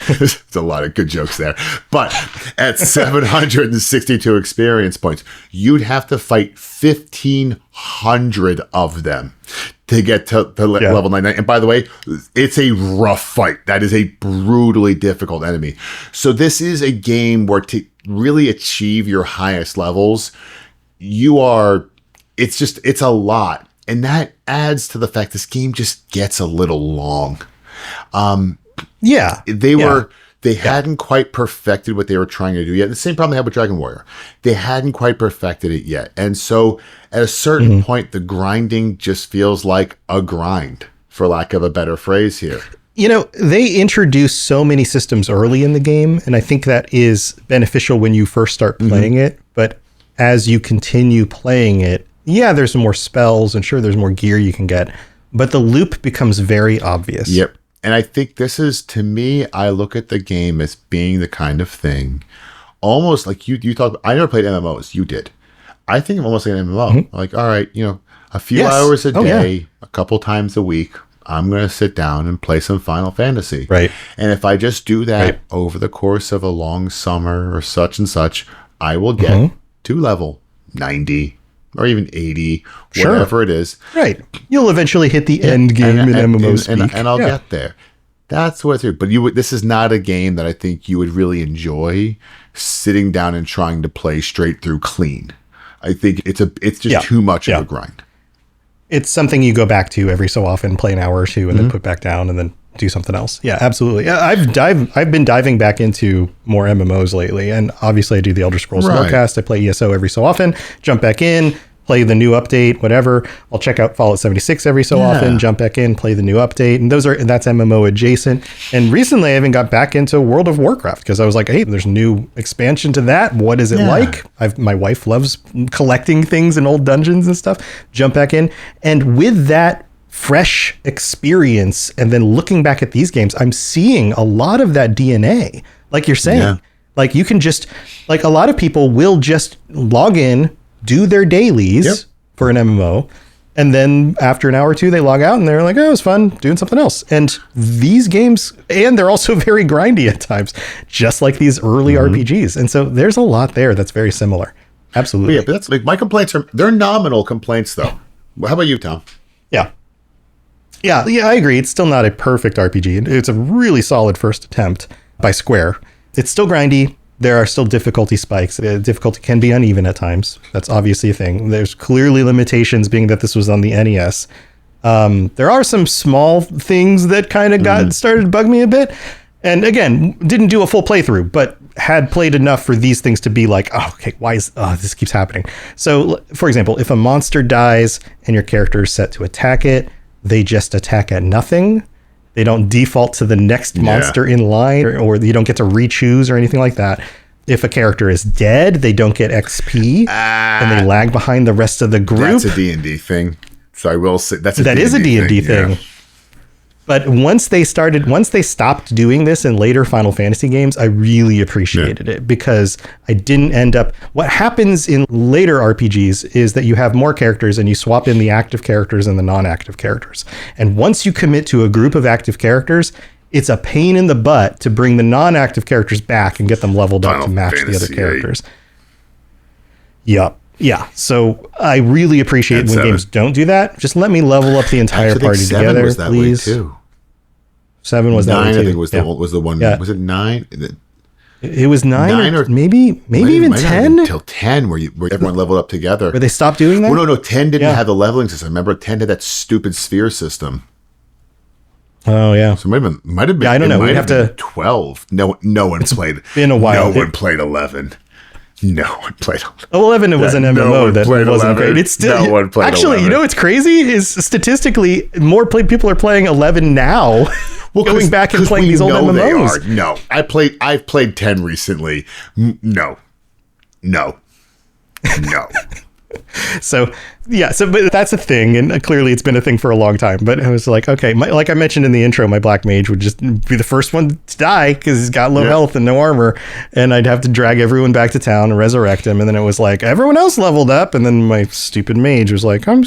Speaker 1: there's a lot of good jokes there. But at 762 experience points, you'd have to fight 1,500 of them to get to level 99. And by the way, it's a rough fight. That is a brutally difficult enemy. So this is a game where to really achieve your highest levels, it's a lot. And that adds to the fact this game just gets a little long. They hadn't quite perfected what they were trying to do yet. The same problem they had with Dragon Warrior. They hadn't quite perfected it yet. And so at a certain point, the grinding just feels like a grind, for lack of a better phrase here.
Speaker 3: You know, they introduce so many systems early in the game, and I think that is beneficial when you first start playing it. But as you continue playing it, there's more spells, and sure, there's more gear you can get, but the loop becomes very obvious.
Speaker 1: Yep. And I think this is, to me, I look at the game as being the kind of thing, almost like you talk. I never played MMOs. You did. I think I'm almost like an MMO. Like, all right, a few hours a day, a couple times a week, I'm going to sit down and play some Final Fantasy.
Speaker 3: Right.
Speaker 1: And if I just do that over the course of a long summer or such and such, I will get to level 90. Or even 80, whatever it is.
Speaker 3: Right. You'll eventually hit the end game in MMO speak.
Speaker 1: And I'll get there. That's what it's. But this is not a game that I think you would really enjoy sitting down and trying to play straight through clean. I think it's just too much of a grind.
Speaker 3: It's something you go back to every so often, play an hour or two, and then put back down, and then do something else. Yeah, absolutely. Yeah, I've been diving back into more MMOs lately, and obviously I do the Elder Scrolls Lorecast. I play ESO every so often, jump back in, play the new update, whatever. I'll check out Fallout 76 every so often, jump back in, play the new update, and that's MMO adjacent. And recently I even got back into World of Warcraft because I was like, hey, there's a new expansion to that. What is it like? My wife loves collecting things in old dungeons and stuff. Jump back in, and with that fresh experience, and then looking back at these games, I'm seeing a lot of that DNA, like you're saying. Like you can just, like a lot of people will just log in, do their dailies for an MMO, and then after an hour or two they log out and they're like, oh, it was fun doing something else. And these games, and they're also very grindy at times, just like these early RPGs. And so there's a lot there that's very similar. Absolutely.
Speaker 1: But that's like, my complaints they're nominal complaints though. How about you, Tom?
Speaker 3: Yeah, I agree. It's still not a perfect RPG. It's a really solid first attempt by Square. It's still grindy. There are still difficulty spikes. Difficulty can be uneven at times. That's obviously a thing. There's clearly limitations, being that this was on the NES. There are some small things that kind of started to bug me a bit. And again, didn't do a full playthrough, but had played enough for these things to be like, oh, okay, why is this keeps happening? So, for example, if a monster dies and your character is set to attack it, they just attack at nothing. They don't default to the next monster in line, or you don't get to re-choose or anything like that. If a character is dead, they don't get XP, and they lag behind the rest of the group.
Speaker 1: That's a D&D thing. So I will say that
Speaker 3: is a D&D thing. Yeah. But once they stopped doing this in later Final Fantasy games, I really appreciated it, because I didn't end up. What happens in later RPGs is that you have more characters and you swap in the active characters and the non-active characters. And once you commit to a group of active characters, it's a pain in the butt to bring the non-active characters back and get them leveled up to match the other characters. Yup. Yeah, so I really appreciate when games don't do that. Just let me level up the entire party together, was that please. Way too. 7 was 9, that way too. I think
Speaker 1: was the one. Was it 9?
Speaker 3: It was 9 or maybe even 10.
Speaker 1: Until 10, where everyone leveled up together.
Speaker 3: Where they stopped doing that?
Speaker 1: Well, no, 10 didn't have the leveling system. Remember, 10 had that stupid sphere system.
Speaker 3: Oh yeah.
Speaker 1: So might have been.
Speaker 3: Yeah, I don't know. We'd have to
Speaker 1: 12. No one played.
Speaker 3: Been a while.
Speaker 1: No one played 11. No one played 11.
Speaker 3: 11 it was an MMO that wasn't
Speaker 1: 11.
Speaker 3: great. It's still
Speaker 1: No one played
Speaker 3: actually
Speaker 1: 11.
Speaker 3: You know what's crazy is statistically people are playing 11 now. Going back and playing these old MMOs.
Speaker 1: No, I've played 10 recently. No.
Speaker 3: So but that's a thing, and clearly it's been a thing for a long time. But I was like, okay, like I mentioned in the intro, my black mage would just be the first one to die because he's got low health and no armor, and I'd have to drag everyone back to town and resurrect him. And then it was like everyone else leveled up, and then my stupid mage was like, I'm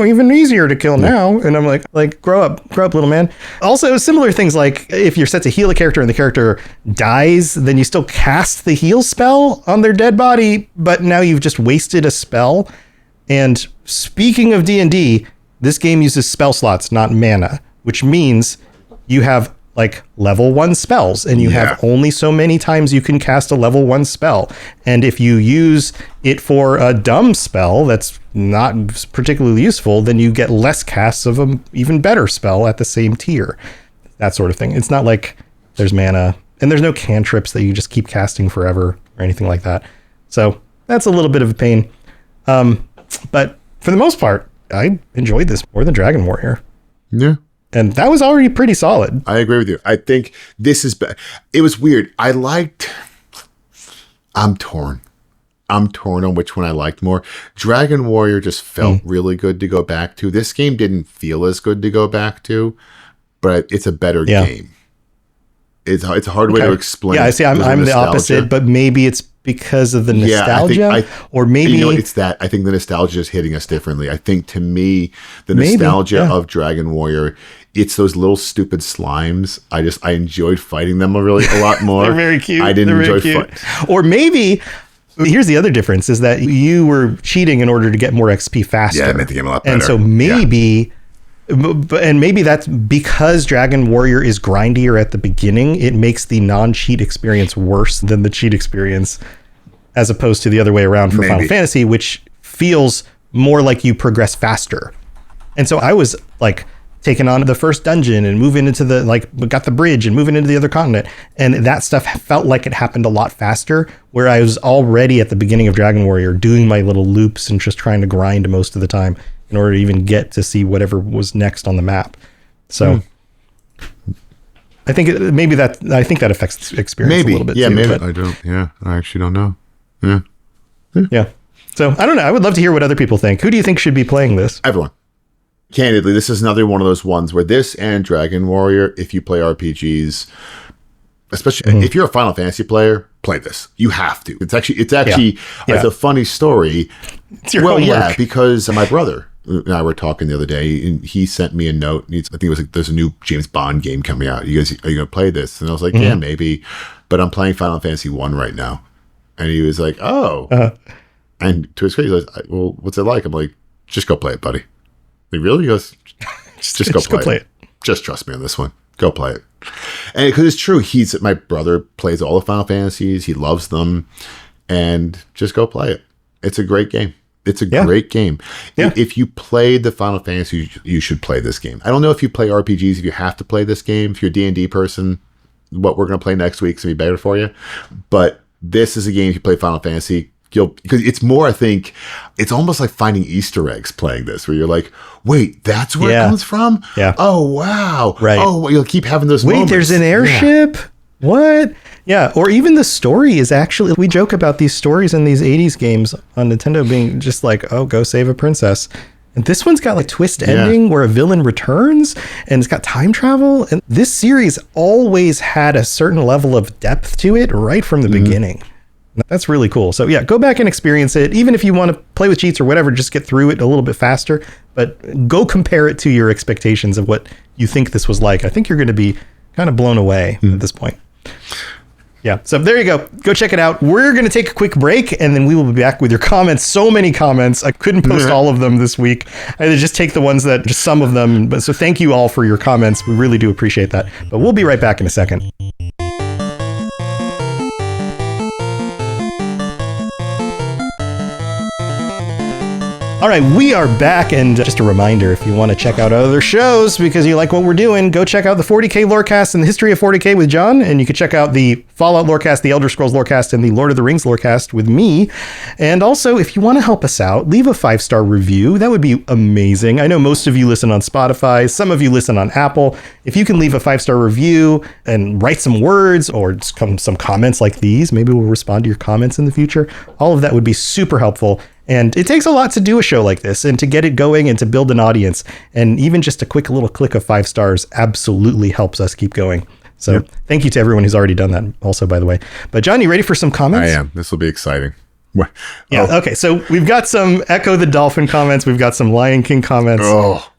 Speaker 3: even easier to kill now. And I'm like grow up, little man. Also, similar things like if you're set to heal a character and the character dies, then you still cast the heal spell on their dead body, but now you've just wasted a spell. And speaking of D&D, this game uses spell slots, not mana, which means you have like level 1 spells, and you have only so many times you can cast a level 1 spell. And if you use it for a dumb spell that's not particularly useful, then you get less casts of an even better spell at the same tier. That sort of thing. It's not like there's mana, and there's no cantrips that you just keep casting forever or anything like that. So that's a little bit of a pain. But for the most part, I enjoyed this more than Dragon Warrior.
Speaker 1: Yeah.
Speaker 3: And that was already pretty solid.
Speaker 1: I agree with you. I think this is it was weird. I'm torn on which one I liked more. Dragon Warrior just felt really good to go back to. This game didn't feel as good to go back to, but it's a better game. It's a hard way to explain.
Speaker 3: Yeah, I see. I'm the opposite, but maybe it's because of the nostalgia, or maybe
Speaker 1: it's that. I think the nostalgia is hitting us differently. I think to me, the nostalgia of Dragon Warrior, it's those little stupid slimes. I enjoyed fighting them a lot more.
Speaker 3: They're very cute.
Speaker 1: I didn't enjoy fighting.
Speaker 3: Or maybe here's the other difference: is that you were cheating in order to get more XP faster.
Speaker 1: Yeah, it made the game a lot better.
Speaker 3: And so maybe. And maybe that's because Dragon Warrior is grindier at the beginning. It makes the non-cheat experience worse than the cheat experience, as opposed to the other way around for Final Fantasy, which feels more like you progress faster. And so I was like taking on the first dungeon and moving into got the bridge and moving into the other continent. And that stuff felt like it happened a lot faster, where I was already at the beginning of Dragon Warrior doing my little loops and just trying to grind most of the time in order to even get to see whatever was next on the map. So I think that affects the experience a little bit.
Speaker 1: Yeah,
Speaker 3: too,
Speaker 1: maybe. I don't. Yeah, I actually don't know. Yeah.
Speaker 3: So I don't know. I would love to hear what other people think. Who do you think should be playing this?
Speaker 1: Everyone. Candidly, this is another one of those ones where this and Dragon Warrior, if you play RPGs, especially if you're a Final Fantasy player, play this. You have to. It's actually it's a funny story.
Speaker 3: It's your homework.
Speaker 1: Because my brother and I were talking the other day, and he sent me a note. I think it was like, there's a new James Bond game coming out. Are you going to play this? And I was like, yeah, maybe. But I'm playing Final Fantasy 1 right now. And he was like, oh. And to his credit, he goes, well, what's it like? I'm like, just go play it, buddy. Like, really? He goes, just go play it. Just trust me on this one. Go play it. And because it's true, my brother plays all the Final Fantasies. He loves them. And just go play it. It's a great game. It's a great game. Yeah. If you played the Final Fantasy, you should play this game. I don't know if you play RPGs, if you have to play this game. If you're a D&D person, what we're going to play next week is going to be better for you. But this is a game, if you play Final Fantasy, because it's more, I think, it's almost like finding Easter eggs playing this, where you're like, wait, that's where it comes from?
Speaker 3: Yeah.
Speaker 1: Oh, wow.
Speaker 3: Right.
Speaker 1: Oh, you'll keep having those moments.
Speaker 3: Wait, there's an airship? Yeah. What? Yeah, or even the story is actually, we joke about these stories in these 80s games on Nintendo being just like, oh, go save a princess. And this one's got like twist ending where a villain returns, and it's got time travel. And this series always had a certain level of depth to it right from the beginning. That's really cool. So yeah, go back and experience it. Even if you want to play with cheats or whatever, just get through it a little bit faster. But go compare it to your expectations of what you think this was like. I think you're going to be kind of blown away at this point. Yeah, so there you go. Go check it out. We're going to take a quick break, and then we will be back with your comments. So many comments. I couldn't post all of them this week. I had to just take the ones that, just some of them. But so thank you all for your comments. We really do appreciate that. But we'll be right back in a second. All right, we are back, and just a reminder, if you want to check out other shows because you like what we're doing, go check out the 40K Lorecast and the History of 40K with John, and you can check out the Fallout Lorecast, the Elder Scrolls Lorecast, and the Lord of the Rings Lorecast with me. And also, if you want to help us out, leave a 5-star review. That would be amazing. I know most of you listen on Spotify, some of you listen on Apple. If you can leave a 5-star review and write some words or some comments like these, maybe we'll respond to your comments in the future. All of that would be super helpful. And it takes a lot to do a show like this and to get it going and to build an audience. And even just a quick little click of 5 stars absolutely helps us keep going. So Thank you to everyone who's already done that also, by the way. But John, you ready for some comments?
Speaker 1: I am. This will be exciting.
Speaker 3: Yeah. Okay. So we've got some Echo the Dolphin comments. We've got some Lion King comments.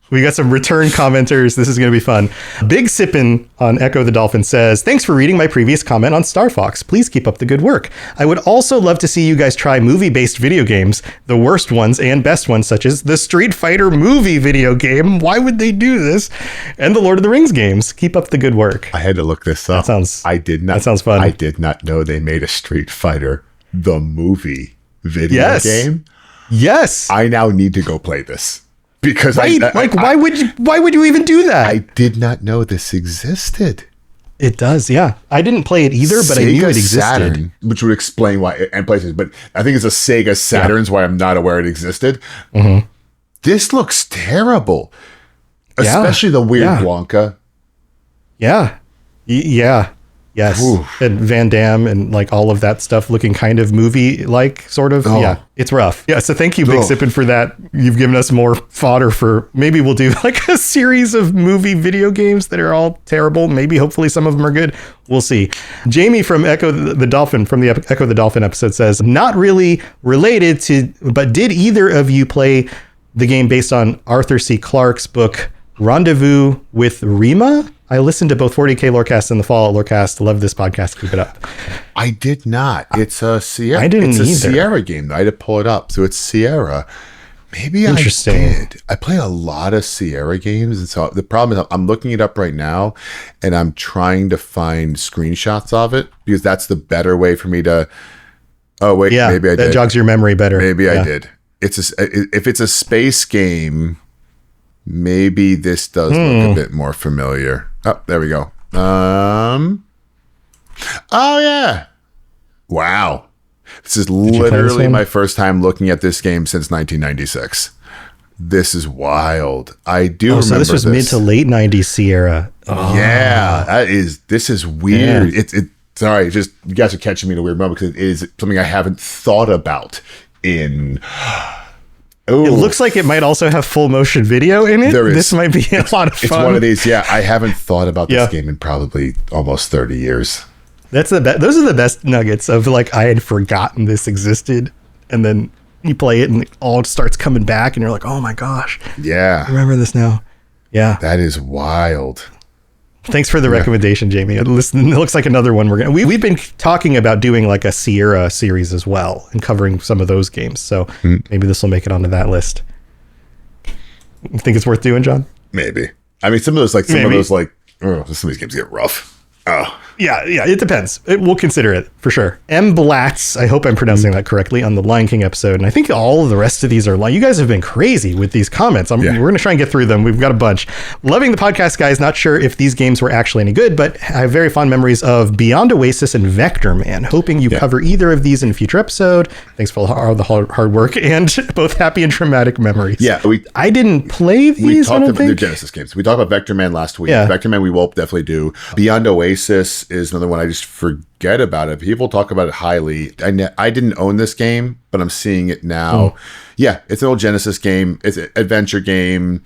Speaker 3: We got some return commenters. This is going to be fun. Big Sippin on Echo the Dolphin says, thanks for reading my previous comment on Star Fox. Please keep up the good work. I would also love to see you guys try movie-based video games, the worst ones and best ones, such as the Street Fighter movie video game. Why would they do this? And the Lord of the Rings games. Keep up the good work.
Speaker 1: I had to look this up. That sounds
Speaker 3: fun.
Speaker 1: I did not know they made a Street Fighter, the movie video game.
Speaker 3: Yes.
Speaker 1: I now need to go play this. Because
Speaker 3: why would you even do that?
Speaker 1: I did not know this existed.
Speaker 3: It does, yeah. I didn't play it either, but I knew it existed.
Speaker 1: Saturn, which would explain why, and places, but I think it's a Sega Saturn's why I'm not aware it existed. Mm-hmm. This looks terrible. Especially the weird Blanca. Yeah. Yes. Oof. And Van Damme and like all of that stuff looking kind of movie-like, sort of. Oh. Yeah, it's rough. Yeah, so thank you, Big Sippin, for that. You've given us more fodder for, maybe we'll do like a series of movie video games that are all terrible. Maybe, hopefully some of them are good. We'll see. Jamie from Echo the Dolphin, from the Echo the Dolphin episode says, not really related to, but did either of you play the game based on Arthur C. Clarke's book, Rendezvous with Rima? I listened to both 40K Lorecast and the Fallout Lorecast. Love this podcast. Keep it up. I did not. It's a Sierra.
Speaker 3: I didn't either.
Speaker 1: It's a Sierra game. I had to pull it up. So it's Sierra. Maybe I did. I play a lot of Sierra games. And so the problem is I'm looking it up right now and I'm trying to find screenshots of it because that's the better way for me to. Oh, wait. Yeah, maybe I did.
Speaker 3: That jogs your memory better.
Speaker 1: Maybe I did. If it's a space game, maybe this does look a bit more familiar. Oh, there we go. Oh, yeah. Wow. This is literally my first time looking at this game since 1996. This is wild. I do remember
Speaker 3: so this was mid to late 90s Sierra.
Speaker 1: Oh. Yeah, this is weird. Yeah. Sorry, just you guys are catching me in a weird moment because it is something I haven't thought about in... Ooh.
Speaker 3: It looks like it might also have full motion video in it. This might be a lot of fun.
Speaker 1: It's one of these. Yeah, I haven't thought about this game in probably almost 30 years.
Speaker 3: That's the best. Those are the best nuggets of like, I had forgotten this existed. And then you play it and it all starts coming back and you're like, oh my gosh.
Speaker 1: Yeah.
Speaker 3: I remember this now. Yeah.
Speaker 1: That is wild.
Speaker 3: Thanks for the recommendation, Jamie. It looks like another one we've been talking about doing like a Sierra series as well and covering some of those games. So maybe this will make it onto that list. You think it's worth doing, John?
Speaker 1: Maybe. I mean, some of those some of these games get rough. Oh.
Speaker 3: Yeah, it depends. We'll consider it for sure. M. Blatz, I hope I'm pronouncing that correctly, on the Lion King episode. And I think all of the rest of these are, you guys have been crazy with these comments. We're going to try and get through them. We've got a bunch. Loving the podcast, guys. Not sure if these games were actually any good, but I have very fond memories of Beyond Oasis and Vector Man. Hoping you cover either of these in a future episode. Thanks for all the hard work and both happy and traumatic memories. Yeah, I didn't play these.
Speaker 1: We talked about the Genesis games. We talked about Vector Man last week. Yeah. Vector Man we will definitely do. Beyond Oasis is another one I just forget about it. People talk about it highly. I didn't own this game, but I'm seeing it now. Yeah, it's an old Genesis game. It's an adventure game.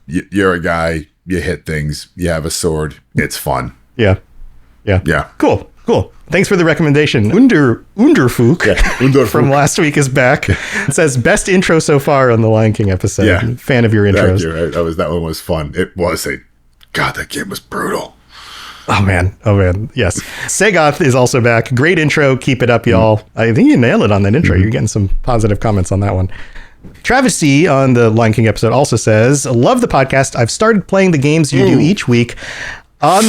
Speaker 1: You're a guy. You hit things. You have a sword. It's fun. Yeah. Cool. Thanks for the recommendation. Underfuk from last week is back. It says, best intro so far on the Lion King episode. Yeah. Fan of your intros. Thank you. That one was fun. It was God, that game was brutal.
Speaker 3: Oh man. Yes. Segoth is also back. Great intro. Keep it up, y'all. I think you nailed it on that intro. You're getting some positive comments on that one. Travis C on the Lion King episode also says, love the podcast. I've started playing the games you do each week on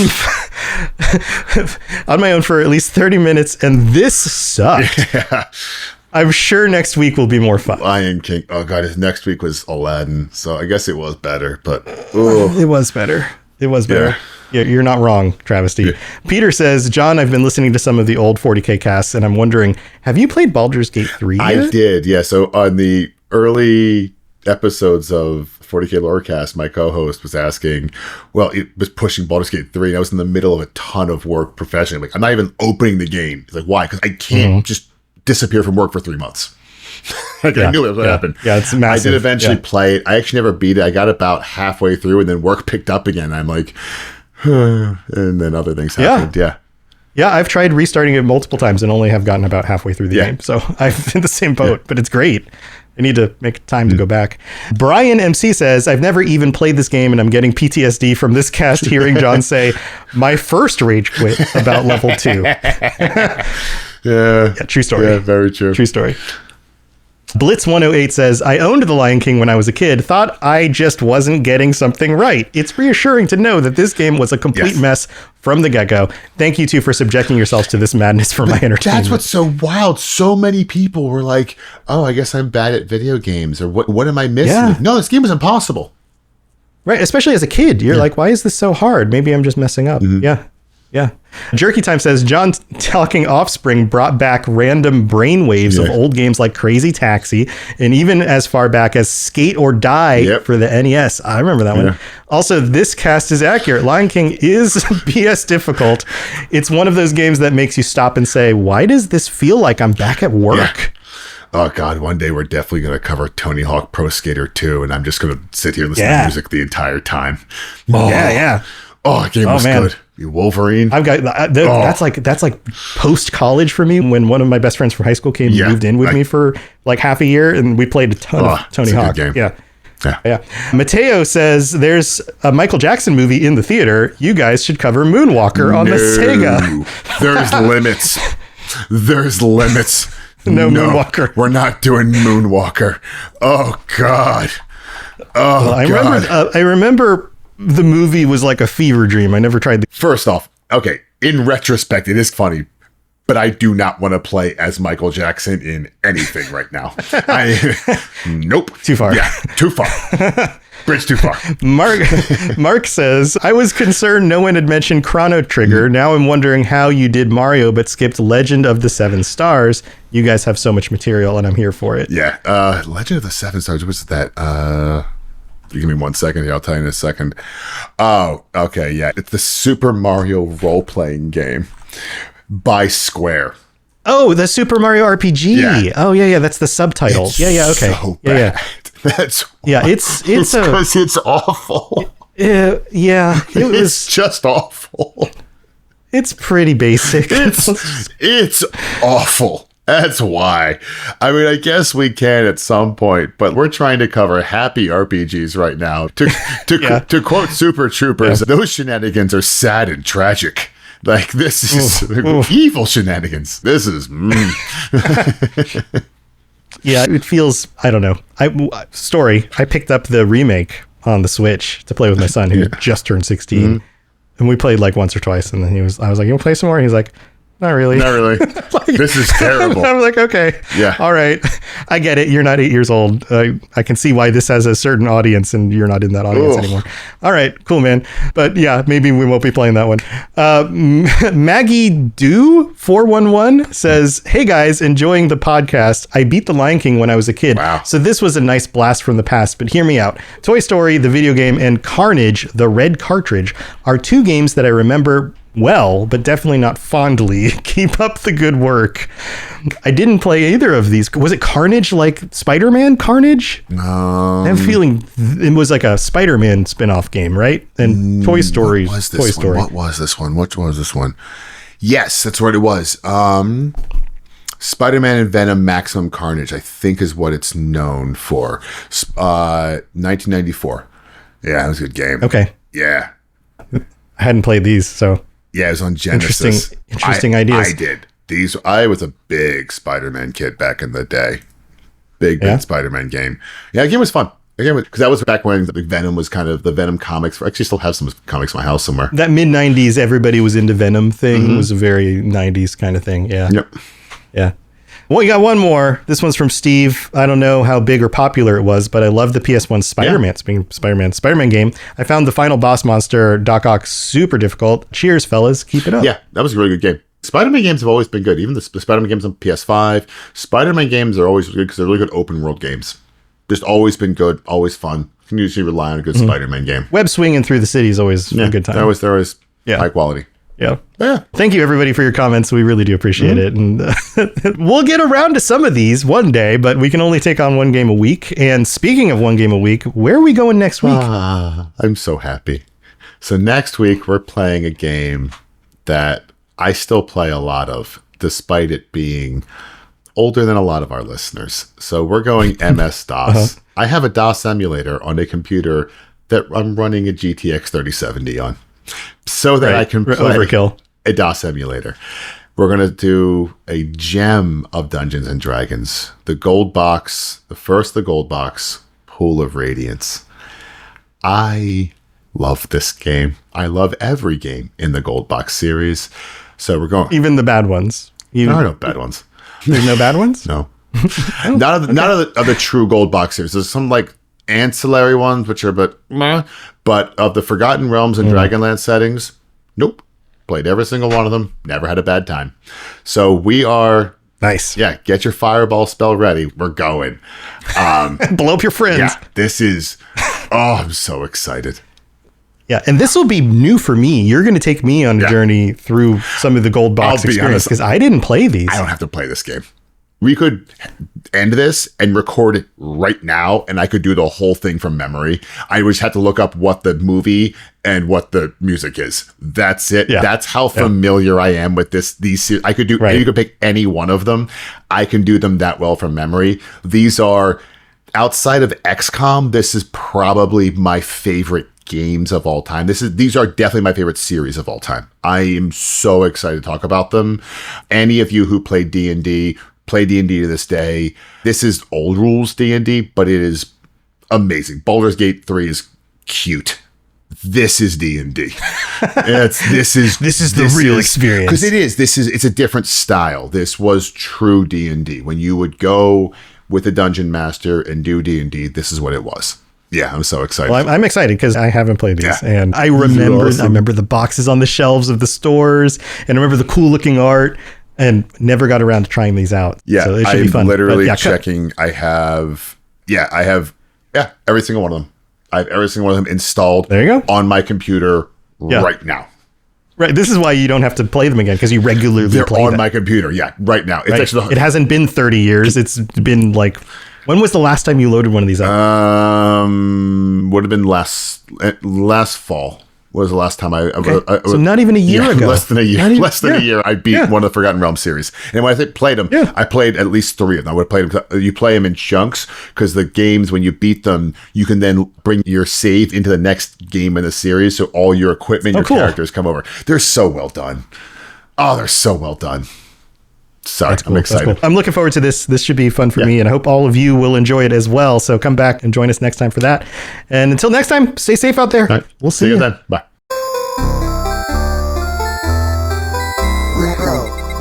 Speaker 3: my own for at least 30 minutes, and this sucked. I'm sure next week will be more fun.
Speaker 1: Lion King. Oh god, his next week was Aladdin, so I guess it was better. But
Speaker 3: it was better. It was better. Yeah, you're not wrong, Travesty. Yeah. Peter says, John, I've been listening to some of the old 40K casts, and I'm wondering, have you played Baldur's Gate 3 yet?
Speaker 1: I did, yeah. So on the early episodes of 40K Lorecast, my co-host was asking, well, it was pushing Baldur's Gate 3, and I was in the middle of a ton of work professionally. Like, I'm not even opening the game. He's like, why? Because I can't just disappear from work for 3 months. Like, I knew it was what happened.
Speaker 3: Yeah, it's massive.
Speaker 1: I did eventually play it. I actually never beat it. I got about halfway through, and then work picked up again. I'm like, and then other things happened.
Speaker 3: Yeah, I've tried restarting it multiple times and only have gotten about halfway through the game. So I'm in the same boat, but it's great. I need to make time to go back. Brian MC says, I've never even played this game and I'm getting PTSD from this cast hearing John say, my first rage quit about level 2. Yeah, true story.
Speaker 1: Yeah, very true.
Speaker 3: True story. Blitz108 says, I owned The Lion King when I was a kid, thought I just wasn't getting something right. It's reassuring to know that this game was a complete mess from the get-go. Thank you two for subjecting yourselves to this madness for my entertainment.
Speaker 1: That's what's so wild. So many people were like, oh, I guess I'm bad at video games, or what am I missing?
Speaker 3: Yeah.
Speaker 1: No, this game was impossible.
Speaker 3: Right, especially as a kid. You're like, why is this so hard? Maybe I'm just messing up. Yeah. Jerky Time says, John talking Offspring brought back random brainwaves of old games like Crazy Taxi, and even as far back as Skate or Die for the NES. I remember that one. Also, this cast is accurate. Lion King is BS difficult. It's one of those games that makes you stop and say, why does this feel like I'm back at work?
Speaker 1: Oh, God, one day we're definitely going to cover Tony Hawk Pro Skater 2, and I'm just going to sit here and listen to music the entire time. Oh, that game was good. You Wolverine.
Speaker 3: I've got that's like post college for me when one of my best friends from high school came and moved in with me for like half a year, and we played a ton of Tony Hawk.
Speaker 1: Game.
Speaker 3: Yeah. Mateo says there's a Michael Jackson movie in the theater. You guys should cover Moonwalker on the Sega.
Speaker 1: There's limits. There's limits.
Speaker 3: No Moonwalker.
Speaker 1: We're not doing Moonwalker. Oh God. Oh,
Speaker 3: I remember the movie was like a fever dream. I never tried the...
Speaker 1: First off, okay, in retrospect, it is funny, but I do not want to play as Michael Jackson in anything right now. Nope.
Speaker 3: Too far.
Speaker 1: Yeah, too far. Bridge too far.
Speaker 3: Mark says, I was concerned no one had mentioned Chrono Trigger. Now I'm wondering how you did Mario but skipped Legend of the Seven Stars. You guys have so much material and I'm here for it.
Speaker 1: Yeah. Legend of the Seven Stars, what's that? You give me 1 second here. I'll tell you in a second. Oh, okay. Yeah. It's the Super Mario role-playing game by Square.
Speaker 3: Oh, the Super Mario RPG.
Speaker 1: Yeah.
Speaker 3: Oh, yeah. That's the subtitle.
Speaker 1: It's
Speaker 3: okay.
Speaker 1: So bad. That's
Speaker 3: it's
Speaker 1: awful.
Speaker 3: It's
Speaker 1: just awful.
Speaker 3: It's pretty basic.
Speaker 1: It's awful. That's why. I mean, I guess we can at some point, but we're trying to cover happy RPGs right now. To quote Super Troopers, those shenanigans are sad and tragic. Like, this is evil shenanigans. This is...
Speaker 3: Yeah, it feels... I don't know. I picked up the remake on the Switch to play with my son, who just turned 16. And we played like once or twice, and then I was like, you want to play some more? And he's like... Not really.
Speaker 1: This is terrible.
Speaker 3: I'm like, okay.
Speaker 1: Yeah.
Speaker 3: All right. I get it. You're not 8 years old. I can see why this has a certain audience and you're not in that audience anymore. All right. Cool, man. But yeah, maybe we won't be playing that one. Maggie Do 411 says, hey guys, enjoying the podcast. I beat The Lion King when I was a kid.
Speaker 1: Wow.
Speaker 3: So this was a nice blast from the past, but hear me out. Toy Story, the video game, and Carnage, the red cartridge, are 2 games that I remember well, but definitely not fondly. Keep up the good work. I didn't play either of these. Was it Carnage like Spider-Man Carnage? I'm feeling it was like a Spider-Man spin-off game, right? And Toy Story.
Speaker 1: What was this one? Yes, that's what it was. Spider-Man and Venom Maximum Carnage, I think, is what it's known for. 1994. Yeah, it was a good game.
Speaker 3: Okay.
Speaker 1: Yeah.
Speaker 3: I hadn't played these, so...
Speaker 1: Yeah, it was on Genesis.
Speaker 3: Interesting ideas.
Speaker 1: I did. I was a big Spider-Man kid back in the day. Big Spider-Man game. Yeah, the game was fun. Because that was back when the Venom was kind of the Venom comics. I actually still have some comics in my house somewhere.
Speaker 3: That mid-90s, everybody was into Venom thing was a very 90s kind of thing. Yeah.
Speaker 1: Yep.
Speaker 3: Yeah. Well, you got one more. This one's from Steve. I don't know how big or popular it was, but I love the PS1 Spider-Man game. I found the final boss monster, Doc Ock, super difficult. Cheers, fellas. Keep it up.
Speaker 1: Yeah, that was a really good game. Spider-Man games have always been good. Even the Spider-Man games on PS5. Spider-Man games are always good because they're really good open world games. Just always been good, always fun. You can usually rely on a good Spider-Man game.
Speaker 3: Web swinging through the city is always a good time.
Speaker 1: They're always high quality.
Speaker 3: Yeah. Thank you, everybody, for your comments. We really do appreciate it. And we'll get around to some of these one day, but we can only take on one game a week. And speaking of one game a week, where are we going next week?
Speaker 1: I'm so happy. So next week, we're playing a game that I still play a lot of, despite it being older than a lot of our listeners. So we're going MS-DOS. I have a DOS emulator on a computer that I'm running a GTX 3070 on, so that I can play
Speaker 3: Overkill.
Speaker 1: A DOS emulator. We're going to do a gem of Dungeons and Dragons. The gold box, the gold box, Pool of Radiance. I love this game. I love every game in the gold box series. So we're going...
Speaker 3: Even the bad ones.
Speaker 1: There are no bad ones.
Speaker 3: There's no bad ones?
Speaker 1: No. None of the true gold box series. There's some like ancillary ones, which are but of the Forgotten Realms and Dragonlance settings, nope. Played every single one of them. Never had a bad time. So we are...
Speaker 3: Nice.
Speaker 1: Yeah, get your fireball spell ready. We're going.
Speaker 3: Blow up your friends.
Speaker 1: Yeah, this is... Oh, I'm so excited.
Speaker 3: Yeah, and this will be new for me. You're going to take me on a journey through some of the gold box experience because I didn't play these.
Speaker 1: I don't have to play this game. We could end this and record it right now, and I could do the whole thing from memory. I just have to look up what the movie and what the music is. That's it. Yeah. That's how familiar I am with these. I could do. You could pick any one of them. I can do them that well from memory. These are outside of XCOM. This is probably my favorite games of all time. These are definitely my favorite series of all time. I am so excited to talk about them. Any of you who played D&D, play D&D to this day. This is old rules D&D, but it is amazing. Baldur's Gate 3 is cute. This is D&D. This is the real experience. Because it's a different style. This was true D&D. When you would go with a dungeon master and do D&D, this is what it was. Yeah, I'm so excited.
Speaker 3: Well, I'm excited because I haven't played these, and I remember the boxes on the shelves of the stores, and I remember the cool looking art, and never got around to trying these out.
Speaker 1: Yeah,
Speaker 3: so it should be fun.
Speaker 1: I'm literally checking. I have every single one of them. I have every single one of them installed.
Speaker 3: There you go.
Speaker 1: On my computer right now.
Speaker 3: Right. This is why you don't have to play them again because you regularly play them.
Speaker 1: On my computer. Yeah, right now. It's actually
Speaker 3: it hasn't been 30 years. It's been like... When was the last time you loaded one of these up?
Speaker 1: Would have been last fall. Was the last time
Speaker 3: so not even a year ago.
Speaker 1: Less than a year. A year. I beat one of the Forgotten Realms series. And when I played them, I played at least 3 of them. I would have played them. You play them in chunks because the games, when you beat them, you can then bring your save into the next game in the series. So all your equipment, characters come over. They're so well done. Oh, they're so well done. Sorry, I'm excited.
Speaker 3: Cool. I'm looking forward to this. This should be fun for me, and I hope all of you will enjoy it as well. So come back and join us next time for that. And until next time, stay safe out there.
Speaker 1: Right.
Speaker 3: We'll see you
Speaker 1: then. Bye.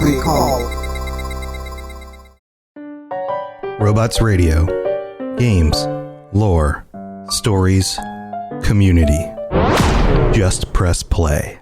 Speaker 2: Recall.
Speaker 3: Robots Radio. Games. Lore. Stories. Community. Just press play.